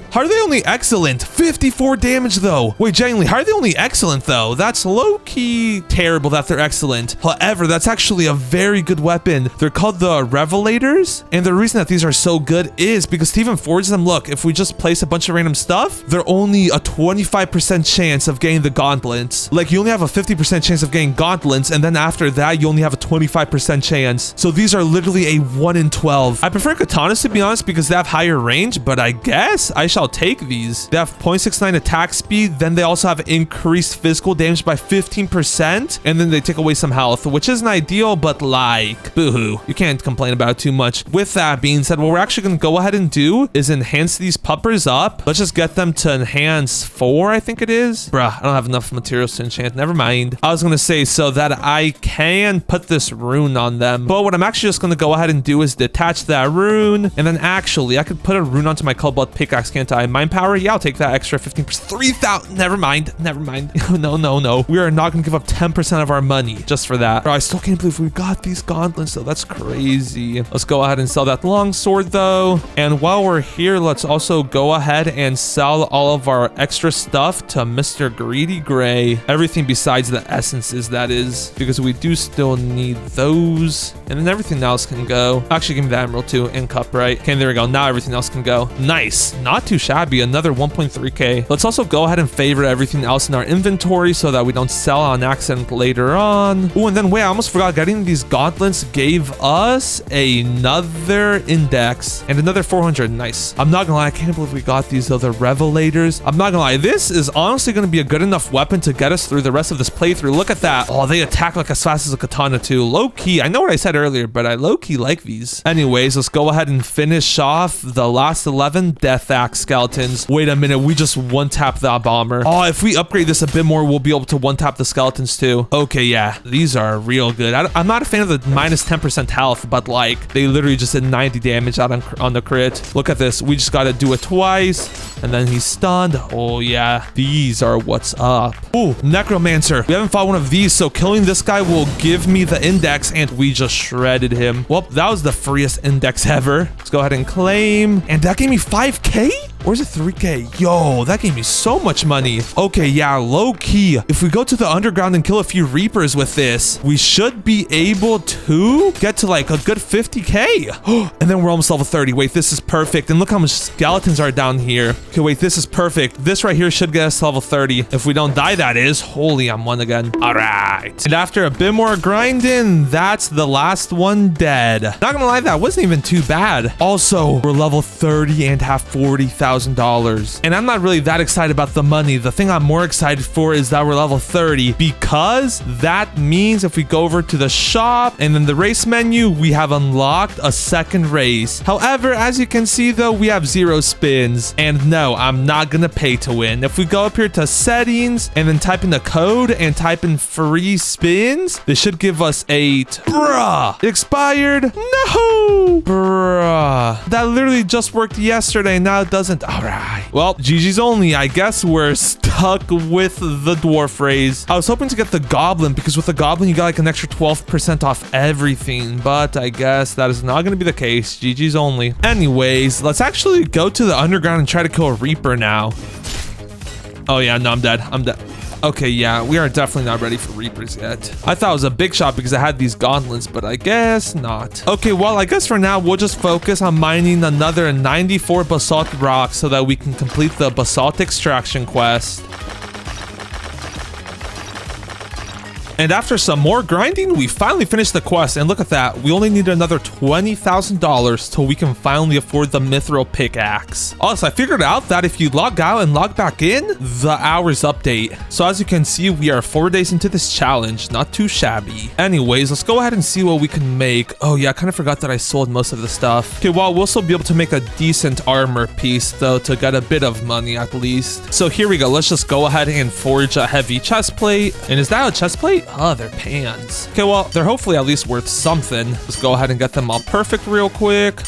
Speaker 1: How are they only excellent? 54 damage though. Wait, genuinely, how are they only excellent though? That's low-key terrible that they're excellent. However, that's actually a very good weapon. They're called the Revelators. And the reason that these are so good is because to even forge them, look, if we just place a bunch of random stuff, they're only a 25% chance of getting the gauntlets. Like you only have a 50% chance of getting gauntlets. And then after that, you only have a 25% chance. So these are literally a 1 in 12. I prefer katanas to be honest because they have higher range, but I guess I shall take these. They have 0.69 attack speed, then they also have increased physical damage by 15%, and then they take away some health, which isn't ideal, but like, boohoo. You can't complain about it too much. With that being said, what we're actually going to go ahead and do is enhance these puppers up. Let's just get them to enhance 4, I think it is. Bruh, I don't have enough materials to enchant. Never mind. I was going to say so that I can put this rune on them, but what I'm actually just going to go ahead and do is detach that rune, and then actually I could put a rune onto my cobalt pickaxe, can't I? Mind power? Yeah, I'll take that extra 15%. 3,000. Never mind. No. We are not going to give up 10% of our money just for that. Bro, I still can't believe we got these gauntlets though. That's crazy. Let's go ahead and sell that long sword though. And while we're here, let's also go ahead and sell all of our extra stuff to Mr. Greedy Gray. Everything besides the essences, that is, because we do still need those. And then everything else can go. Actually, give me the emerald too and cuprite. Okay, there we go. Now everything else can go. Nice. Not too shabby. Another 1.3k. Let's also go ahead and favorite everything else in our inventory so that we don't sell on accident later on. Oh, and then wait, I almost forgot, getting these gauntlets gave us another index and another 400. Nice. I'm not gonna lie, I can't believe we got these other Revelators. I'm not gonna lie, this is honestly gonna be a good enough weapon to get us through the rest of this playthrough. Look at that. Oh, they attack like as fast as a katana too. Low key, I know what I said earlier, but I low key like these. Anyways, let's go ahead and finish off the last 11 Death Axe skeletons. Wait a minute, we just one-tap that bomber. Oh, if we upgrade this a bit more, we'll be able to one-tap the skeletons too. Okay, yeah, these are real good. I'm not a fan of the minus 10% health, but like, they literally just did 90 damage out on the crit. Look at this. We just gotta do it twice, and then he's stunned. Oh yeah, these are what's up. Ooh, Necromancer. We haven't fought one of these, so killing this guy will give me the index, and we just shredded him. Well, that was the freest index ever. Let's go ahead and claim, and that gave me 5k? Or is it 3k? Yo, that gave me so much money. Okay, yeah, low key. If we go to the underground and kill a few reapers with this, we should be able to get to like a good 50k. And then we're almost level 30. Wait, this is perfect. And look how much skeletons are down here. Okay, wait, this is perfect. This right here should get us to level 30. If we don't die, that is. Holy, I'm one again. All right. And after a bit more grinding, that's the last one dead. Not gonna lie, that wasn't even too bad. Also, we're level 30 and have $40,000. And I'm not really that excited about the money. The thing I'm more excited for is that we're level 30, because that means if we go over to the shop and then the race menu, we have unlocked a second race. However, as you can see though, we have 0 spins, and no, I'm not gonna pay to win. If we go up here to settings and then type in the code and type in free spins, this should give us 8. Bruh, it expired. No, bruh, that literally just worked yesterday. Now it doesn't. All right. Well, GG's only. I guess we're stuck with the dwarf raise. I was hoping to get the goblin, because with the goblin, you got like an extra 12% off everything. But I guess that is not going to be the case. GG's only. Anyways, let's actually go to the underground and try to kill a reaper now. Oh yeah, no, I'm dead. I'm dead. Okay, yeah, we are definitely not ready for Reapers yet. I thought it was a big shot because I had these gauntlets, but I guess not. Okay, well, I guess for now, we'll just focus on mining another 94 basalt rocks so that we can complete the basalt extraction quest. And after some more grinding, we finally finished the quest, and look at that, we only need another $20,000 till we can finally afford the mithril pickaxe. Also, I figured out that if you log out and log back in, the hours update. So as you can see, we are 4 days into this challenge, not too shabby. Anyways, let's go ahead and see what we can make. Oh yeah, I kind of forgot that I sold most of the stuff. Okay, well, we'll still be able to make a decent armor piece though, to get a bit of money at least. So here we go, let's just go ahead and forge a heavy chest plate. And is that a chest plate? Oh, they're pans. Okay, well, they're hopefully at least worth something. Let's go ahead and get them all perfect real quick.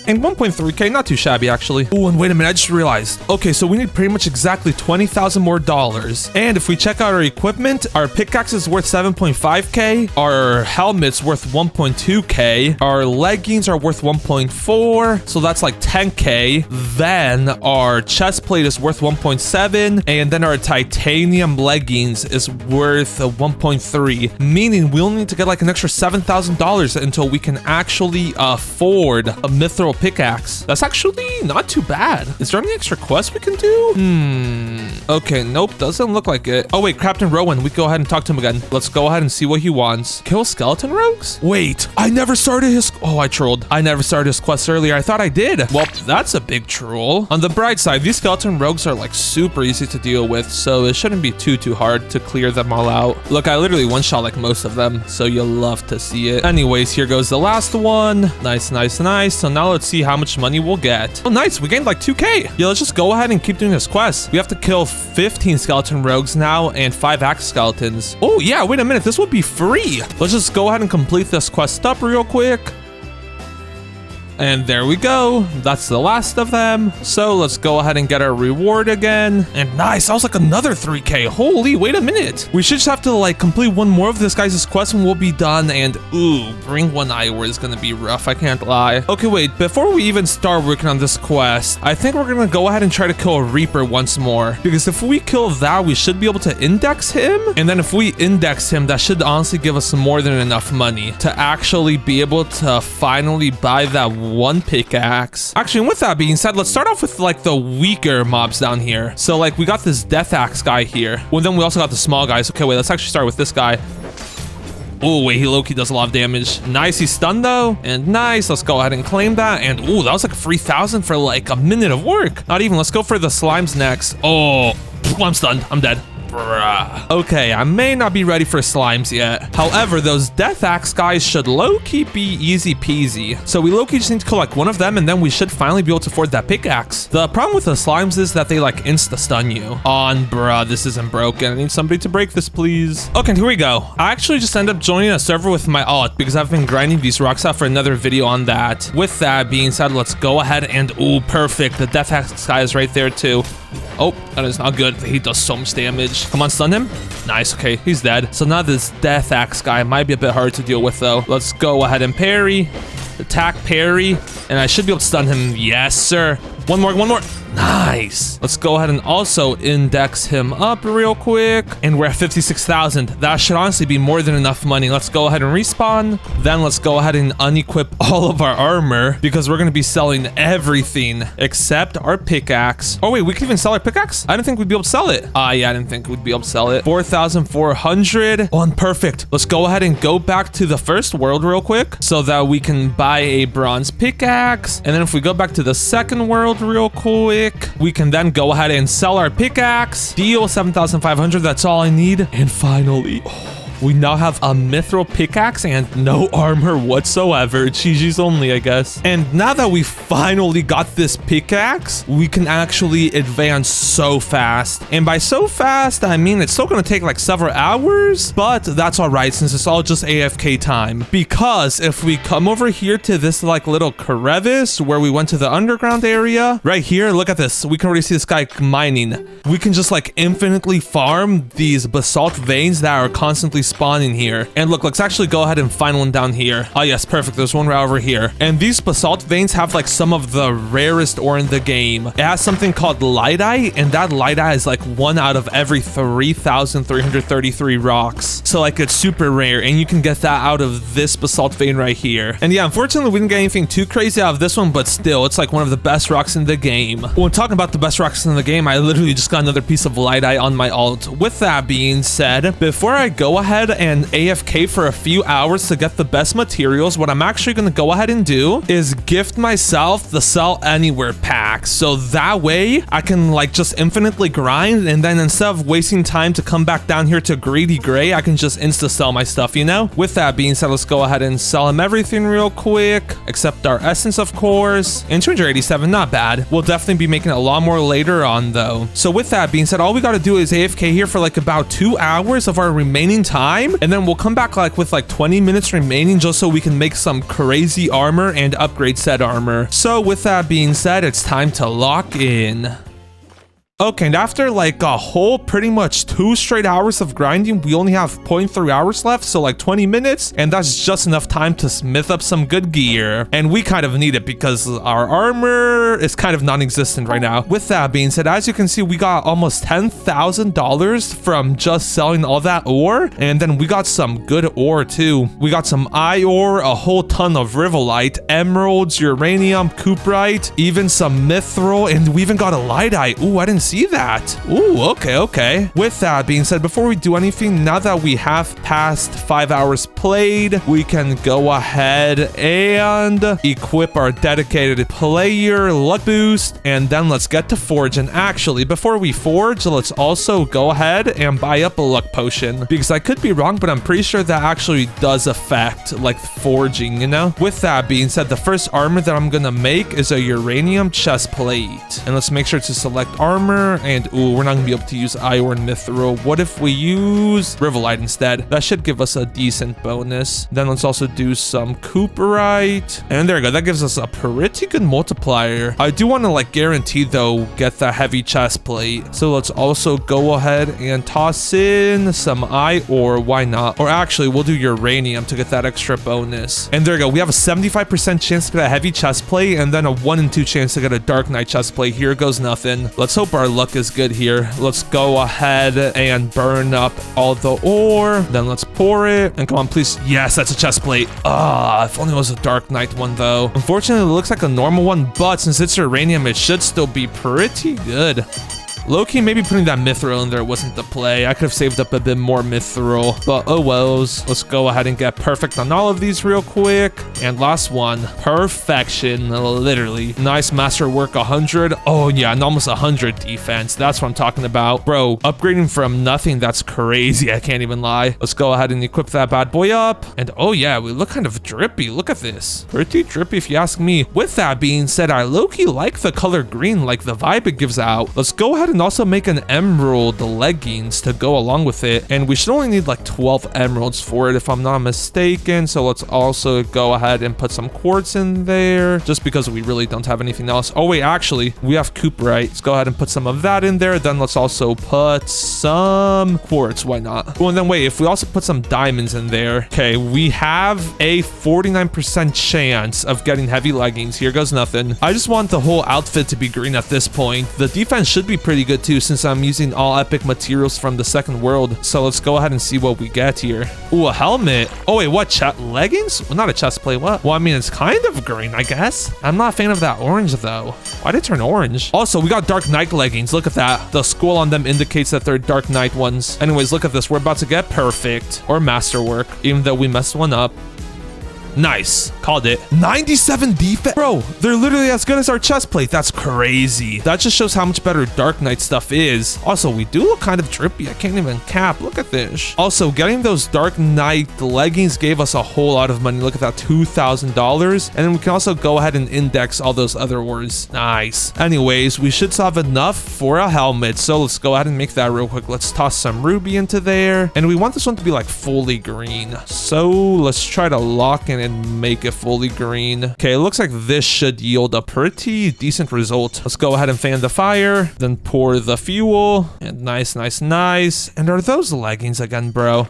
Speaker 1: And 1.3k, not too shabby actually. Oh, and wait a minute, I just realized. Okay, so we need pretty much exactly $20,000 more dollars. And if we check out our equipment, our pickaxe is worth 7.5k, our helmet's worth 1.2k, our leggings are worth 1.4, so that's like 10k. Then our chest plate is worth 1.7, and then our titanium leggings is worth 1.3, meaning we'll need to get like an extra $7,000 until we can actually afford a mithril pickaxe. That's actually not too bad. Is there any extra quests we can do? Okay, nope, doesn't look like it. Oh wait, Captain Rowan, we can go ahead and talk to him again. Let's go ahead and see what he wants. Kill skeleton rogues? Wait, I never started his... Oh, I trolled. I never started his quest earlier. I thought I did. Well, that's a big troll. On the bright side, these skeleton rogues are like super easy to deal with, so it shouldn't be too hard to clear them all out. Look, I literally one-shot like most of them, so you'll love to see it. Anyways, here goes the last one. Nice. So now let's see how much money we'll get. Oh, nice. We gained like 2k. Yeah, let's just go ahead and keep doing this quest. We have to kill 15 skeleton rogues now and 5 axe skeletons. Oh, yeah. Wait a minute. This would be free. Let's just go ahead and complete this quest up real quick. And there we go. That's the last of them. So let's go ahead and get our reward again. And nice, that was like another 3k. Holy, wait a minute. We should just have to like complete one more of this guy's quest and we'll be done. And ooh, bring one Iwar is gonna be rough, I can't lie. Okay, wait, before we even start working on this quest, I think we're gonna go ahead and try to kill a Reaper once more. Because if we kill that, we should be able to index him. And then if we index him, that should honestly give us more than enough money to actually be able to finally buy that one pickaxe. Actually, and with that being said, let's start off with like the weaker mobs down here. So like we got this death axe guy here. Well, then we also got the small guys. Okay, wait, let's actually start with this guy. Oh, wait, he low-key does a lot of damage. Nice, he's stunned though. And nice, let's go ahead and claim that. And ooh, that was like 3,000 for like a minute of work. Not even, let's go for the slimes next. Oh, I'm stunned, I'm dead. Bruh. Okay, I may not be ready for slimes yet. However, those death axe guys should low-key be easy peasy. So we low-key just need to collect one of them and then we should finally be able to afford that pickaxe. The problem with the slimes is that they like insta-stun you. On, bruh, this isn't broken. I need somebody to break this, please. Okay, here we go. I actually just ended up joining a server with my alt because I've been grinding these rocks out for another video on that. With that being said, let's go ahead and, ooh, perfect. The death axe guy is right there too. Oh, that is not good. He does so much damage. Come on, stun him. Nice, okay, he's dead. So now this death axe guy might be a bit hard to deal with though. Let's go ahead and parry. Attack, parry. And I should be able to stun him. Yes, sir. One more. Nice. Let's go ahead and also index him up real quick. And we're at 56,000. That should honestly be more than enough money. Let's go ahead and respawn. Then let's go ahead and unequip all of our armor because we're going to be selling everything except our pickaxe. Oh, wait, we can even sell our pickaxe? I didn't think we'd be able to sell it. Yeah, I didn't think we'd be able to sell it. 4,400. Oh, and perfect. Let's go ahead and go back to the first world real quick so that we can buy a bronze pickaxe. And then if we go back to the second world real quick, we can then go ahead and sell our pickaxe, deal 7,500. That's all I need. And finally, we now have a mithril pickaxe and no armor whatsoever. GG's only, I guess. And now that we finally got this pickaxe, we can actually advance so fast. And by so fast, I mean it's still going to take like several hours, but that's all right since it's all just AFK time. Because if we come over here to this like little crevice where we went to the underground area, right here, look at this. We can already see this guy mining. We can just like infinitely farm these basalt veins that are constantly spawning here. And look, let's actually go ahead and find one down here. Oh yes, perfect. There's one right over here. And these basalt veins have like some of the rarest ore in the game. It has something called lightite, and that lightite is like 1 out of every 3,333 rocks. So like it's super rare, and you can get that out of this basalt vein right here. And yeah, unfortunately we didn't get anything too crazy out of this one, but still, it's like one of the best rocks in the game. When talking about the best rocks in the game, I literally just got another piece of lightite on my alt. With that being said, before I go ahead and AFK for a few hours to get the best materials, what I'm actually going to go ahead and do is gift myself the Sell Anywhere pack. So that way I can like just infinitely grind, and then instead of wasting time to come back down here to Greedy Gray, I can just insta sell my stuff, you know? With that being said, let's go ahead and sell him everything real quick, except our essence, of course. And 287, not bad. We'll definitely be making a lot more later on though. So with that being said, all we got to do is AFK here for like about 2 hours of our remaining time, and then we'll come back like with like 20 minutes remaining just so we can make some crazy armor and upgrade said armor. So with that being said, it's time to lock in. Okay, and after like a whole pretty much 2 straight hours of grinding, we only have 0.3 hours left, so like 20 minutes, and that's just enough time to smith up some good gear. And we kind of need it because our armor is kind of non-existent right now. With that being said, as you can see, we got almost $10,000 from just selling all that ore, and then we got some good ore too. We got some eye ore, a whole ton of rivolite, emeralds, uranium, cuprite, even some mithril, and we even got a lightite. Ooh, I didn't see that. Ooh, okay. With that being said, before we do anything, now that we have passed 5 hours played, we can go ahead and equip our dedicated player luck boost, and then let's get to forge. And actually, before we forge, let's also go ahead and buy up a luck potion, because I could be wrong, but I'm pretty sure that actually does affect like forging, you know? With that being said, the first armor that I'm gonna make is a uranium chest plate, and let's make sure to select armor. And ooh, we're not gonna be able to use iron mithril. What if we use rivolite instead? That should give us a decent bonus. Then let's also do some cuprite, and there we go. That gives us a pretty good multiplier. I do want to like guarantee though get the heavy chest plate, so let's also go ahead and toss in some eye ore. Why not? Or actually, we'll do uranium to get that extra bonus. And there we go. We have a 75% chance to get a heavy chest plate, and then a 1 in 2 chance to get a dark knight chest plate. Here goes nothing. Let's hope our luck is good here. Let's go ahead and burn up all the ore. Then let's pour it. And come on, please. Yes, that's a chest plate. If only it was a dark knight one though. Unfortunately, it looks like a normal one, but since it's uranium, it should still be pretty good. Low-key, maybe putting that mithril in there wasn't the play. I could have saved up a bit more mithril, but oh wells. Let's go ahead and get perfect on all of these real quick. And last one, perfection, literally. Nice masterwork 100. Oh yeah, and almost 100 defense. That's what I'm talking about. Bro, upgrading from nothing, that's crazy. I can't even lie. Let's go ahead and equip that bad boy up. And oh yeah, we look kind of drippy. Look at this. Pretty drippy if you ask me. With that being said, I low-key like the color green, like the vibe it gives out. Let's go ahead and also make an emerald leggings to go along with it, and we should only need like 12 emeralds for it if I'm not mistaken. So let's also go ahead and put some quartz in there just because we really don't have anything else. Oh wait, actually we have cuprite. Let's go ahead and put some of that in there. Then let's also put some quartz. Why not? Oh, and then wait, if we also put some diamonds in there, okay, we have a 49% chance of getting heavy leggings. Here goes nothing. I just want the whole outfit to be green at this point. The defense should be pretty good too, since I'm using all epic materials from the second world. So let's go ahead and see what we get here. Ooh, a helmet. Oh wait, what? Leggings? Well, not a chest plate. What? Well, I mean, it's kind of green, I guess. I'm not a fan of that orange though. Why did it turn orange? Also, we got dark knight leggings. Look at that. The skull on them indicates that they're dark knight ones. Anyways, look at this. We're about to get perfect or masterwork, even though we messed one up. Nice. Called it. 97 defense. Bro, they're literally as good as our chest plate. That's crazy. That just shows how much better Dark Knight stuff is. Also, we do look kind of drippy. I can't even cap. Look at this. Also, getting those Dark Knight leggings gave us a whole lot of money. Look at that, $2,000. And then we can also go ahead and index all those other words. Nice. Anyways, we should still have enough for a helmet. So let's go ahead and make that real quick. Let's toss some ruby into there. And we want this one to be like fully green. So let's try to lock in and make it fully green. Okay, it looks like this should yield a pretty decent result. Let's go ahead and fan the fire, then pour the fuel, and nice. And are those leggings again, bro?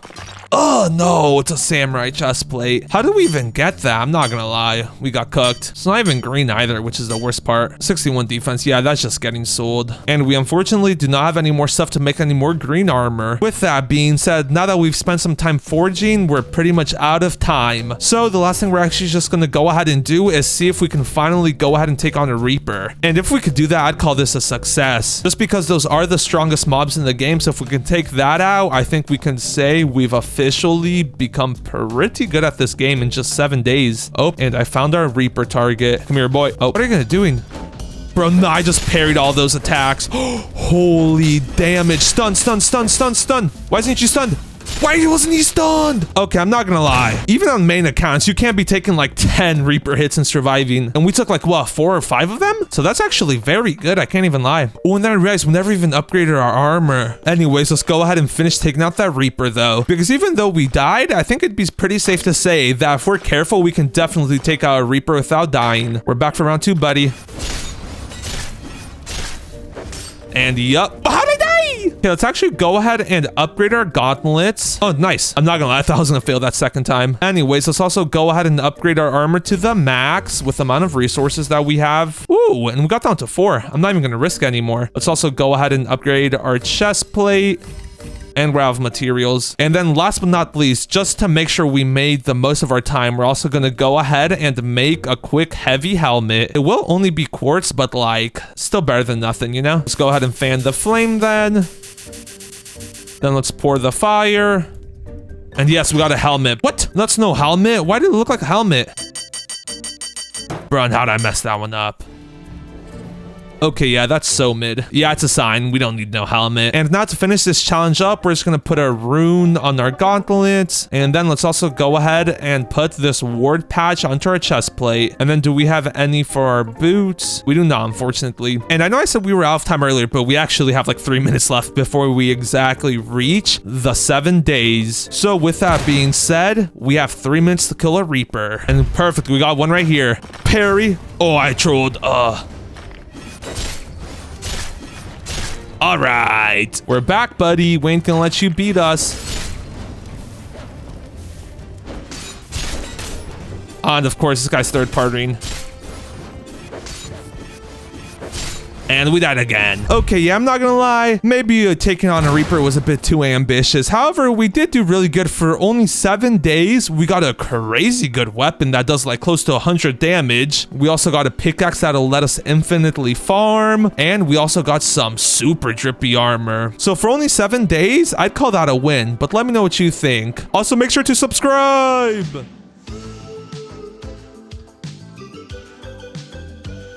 Speaker 1: Oh no, it's a samurai chest plate. How did we even get that? I'm not gonna lie, we got cooked. It's not even green either, which is the worst part. 61 defense, yeah, that's just getting sold. And we unfortunately do not have any more stuff to make any more green armor. With that being said, now that we've spent some time forging, we're pretty much out of time. So the last thing we're actually just gonna go ahead and do is see if we can finally go ahead and take on a Reaper. And if we could do that, I'd call this a success. Just because those are the strongest mobs in the game, so if we can take that out, I think we can say we've officially become pretty good at this game in just 7 days. Oh, and I found our Reaper target. Come here, boy. Oh, what are you gonna doing? Bro, no, I just parried all those attacks. Holy damage. Stun. Why isn't you stunned? Why wasn't he stunned? Okay, I'm not gonna lie. Even on main accounts, you can't be taking like 10 Reaper hits and surviving. And we took like, what, 4 or 5 of them? So that's actually very good. I can't even lie. Oh, and then I realized we never even upgraded our armor. Anyways, let's go ahead and finish taking out that Reaper though. Because even though we died, I think it'd be pretty safe to say that if we're careful, we can definitely take out a Reaper without dying. We're back for round 2, buddy. And yup. How'd I die? Okay, let's actually go ahead and upgrade our gauntlets. Oh, nice. I'm not gonna lie, I thought I was gonna fail that second time. Anyways, let's also go ahead and upgrade our armor to the max with the amount of resources that we have. Ooh, and we got down to 4. I'm not even gonna risk anymore. Let's also go ahead and upgrade our chest plate. And we're out of materials. And then last but not least, just to make sure we made the most of our time, we're also going to go ahead and make a quick heavy helmet. It will only be quartz, but like still better than nothing, you know? Let's go ahead and fan the flame then. Then let's pour the fire. And yes, we got a helmet. What? That's no helmet. Why did it look like a helmet? Bro, how'd I mess that one up? Okay, yeah, that's so mid. Yeah, it's a sign. We don't need no helmet. And now to finish this challenge up, we're just gonna put a rune on our gauntlets. And then let's also go ahead and put this ward patch onto our chest plate. And then do we have any for our boots? We do not, unfortunately. And I know I said we were out of time earlier, but we actually have like 3 minutes left before we exactly reach the 7 days. So with that being said, we have 3 minutes to kill a Reaper. And perfect, we got one right here. Parry. Oh, I trolled. All right, we're back, buddy. We ain't gonna let you beat us. And of course, this guy's third partying. And we died again. Okay, yeah, I'm not gonna lie. Maybe taking on a Reaper was a bit too ambitious. However, we did do really good for only 7 days. We got a crazy good weapon that does like close to 100 damage. We also got a pickaxe that'll let us infinitely farm. And we also got some super drippy armor. So for only 7 days, I'd call that a win. But let me know what you think. Also, make sure to subscribe.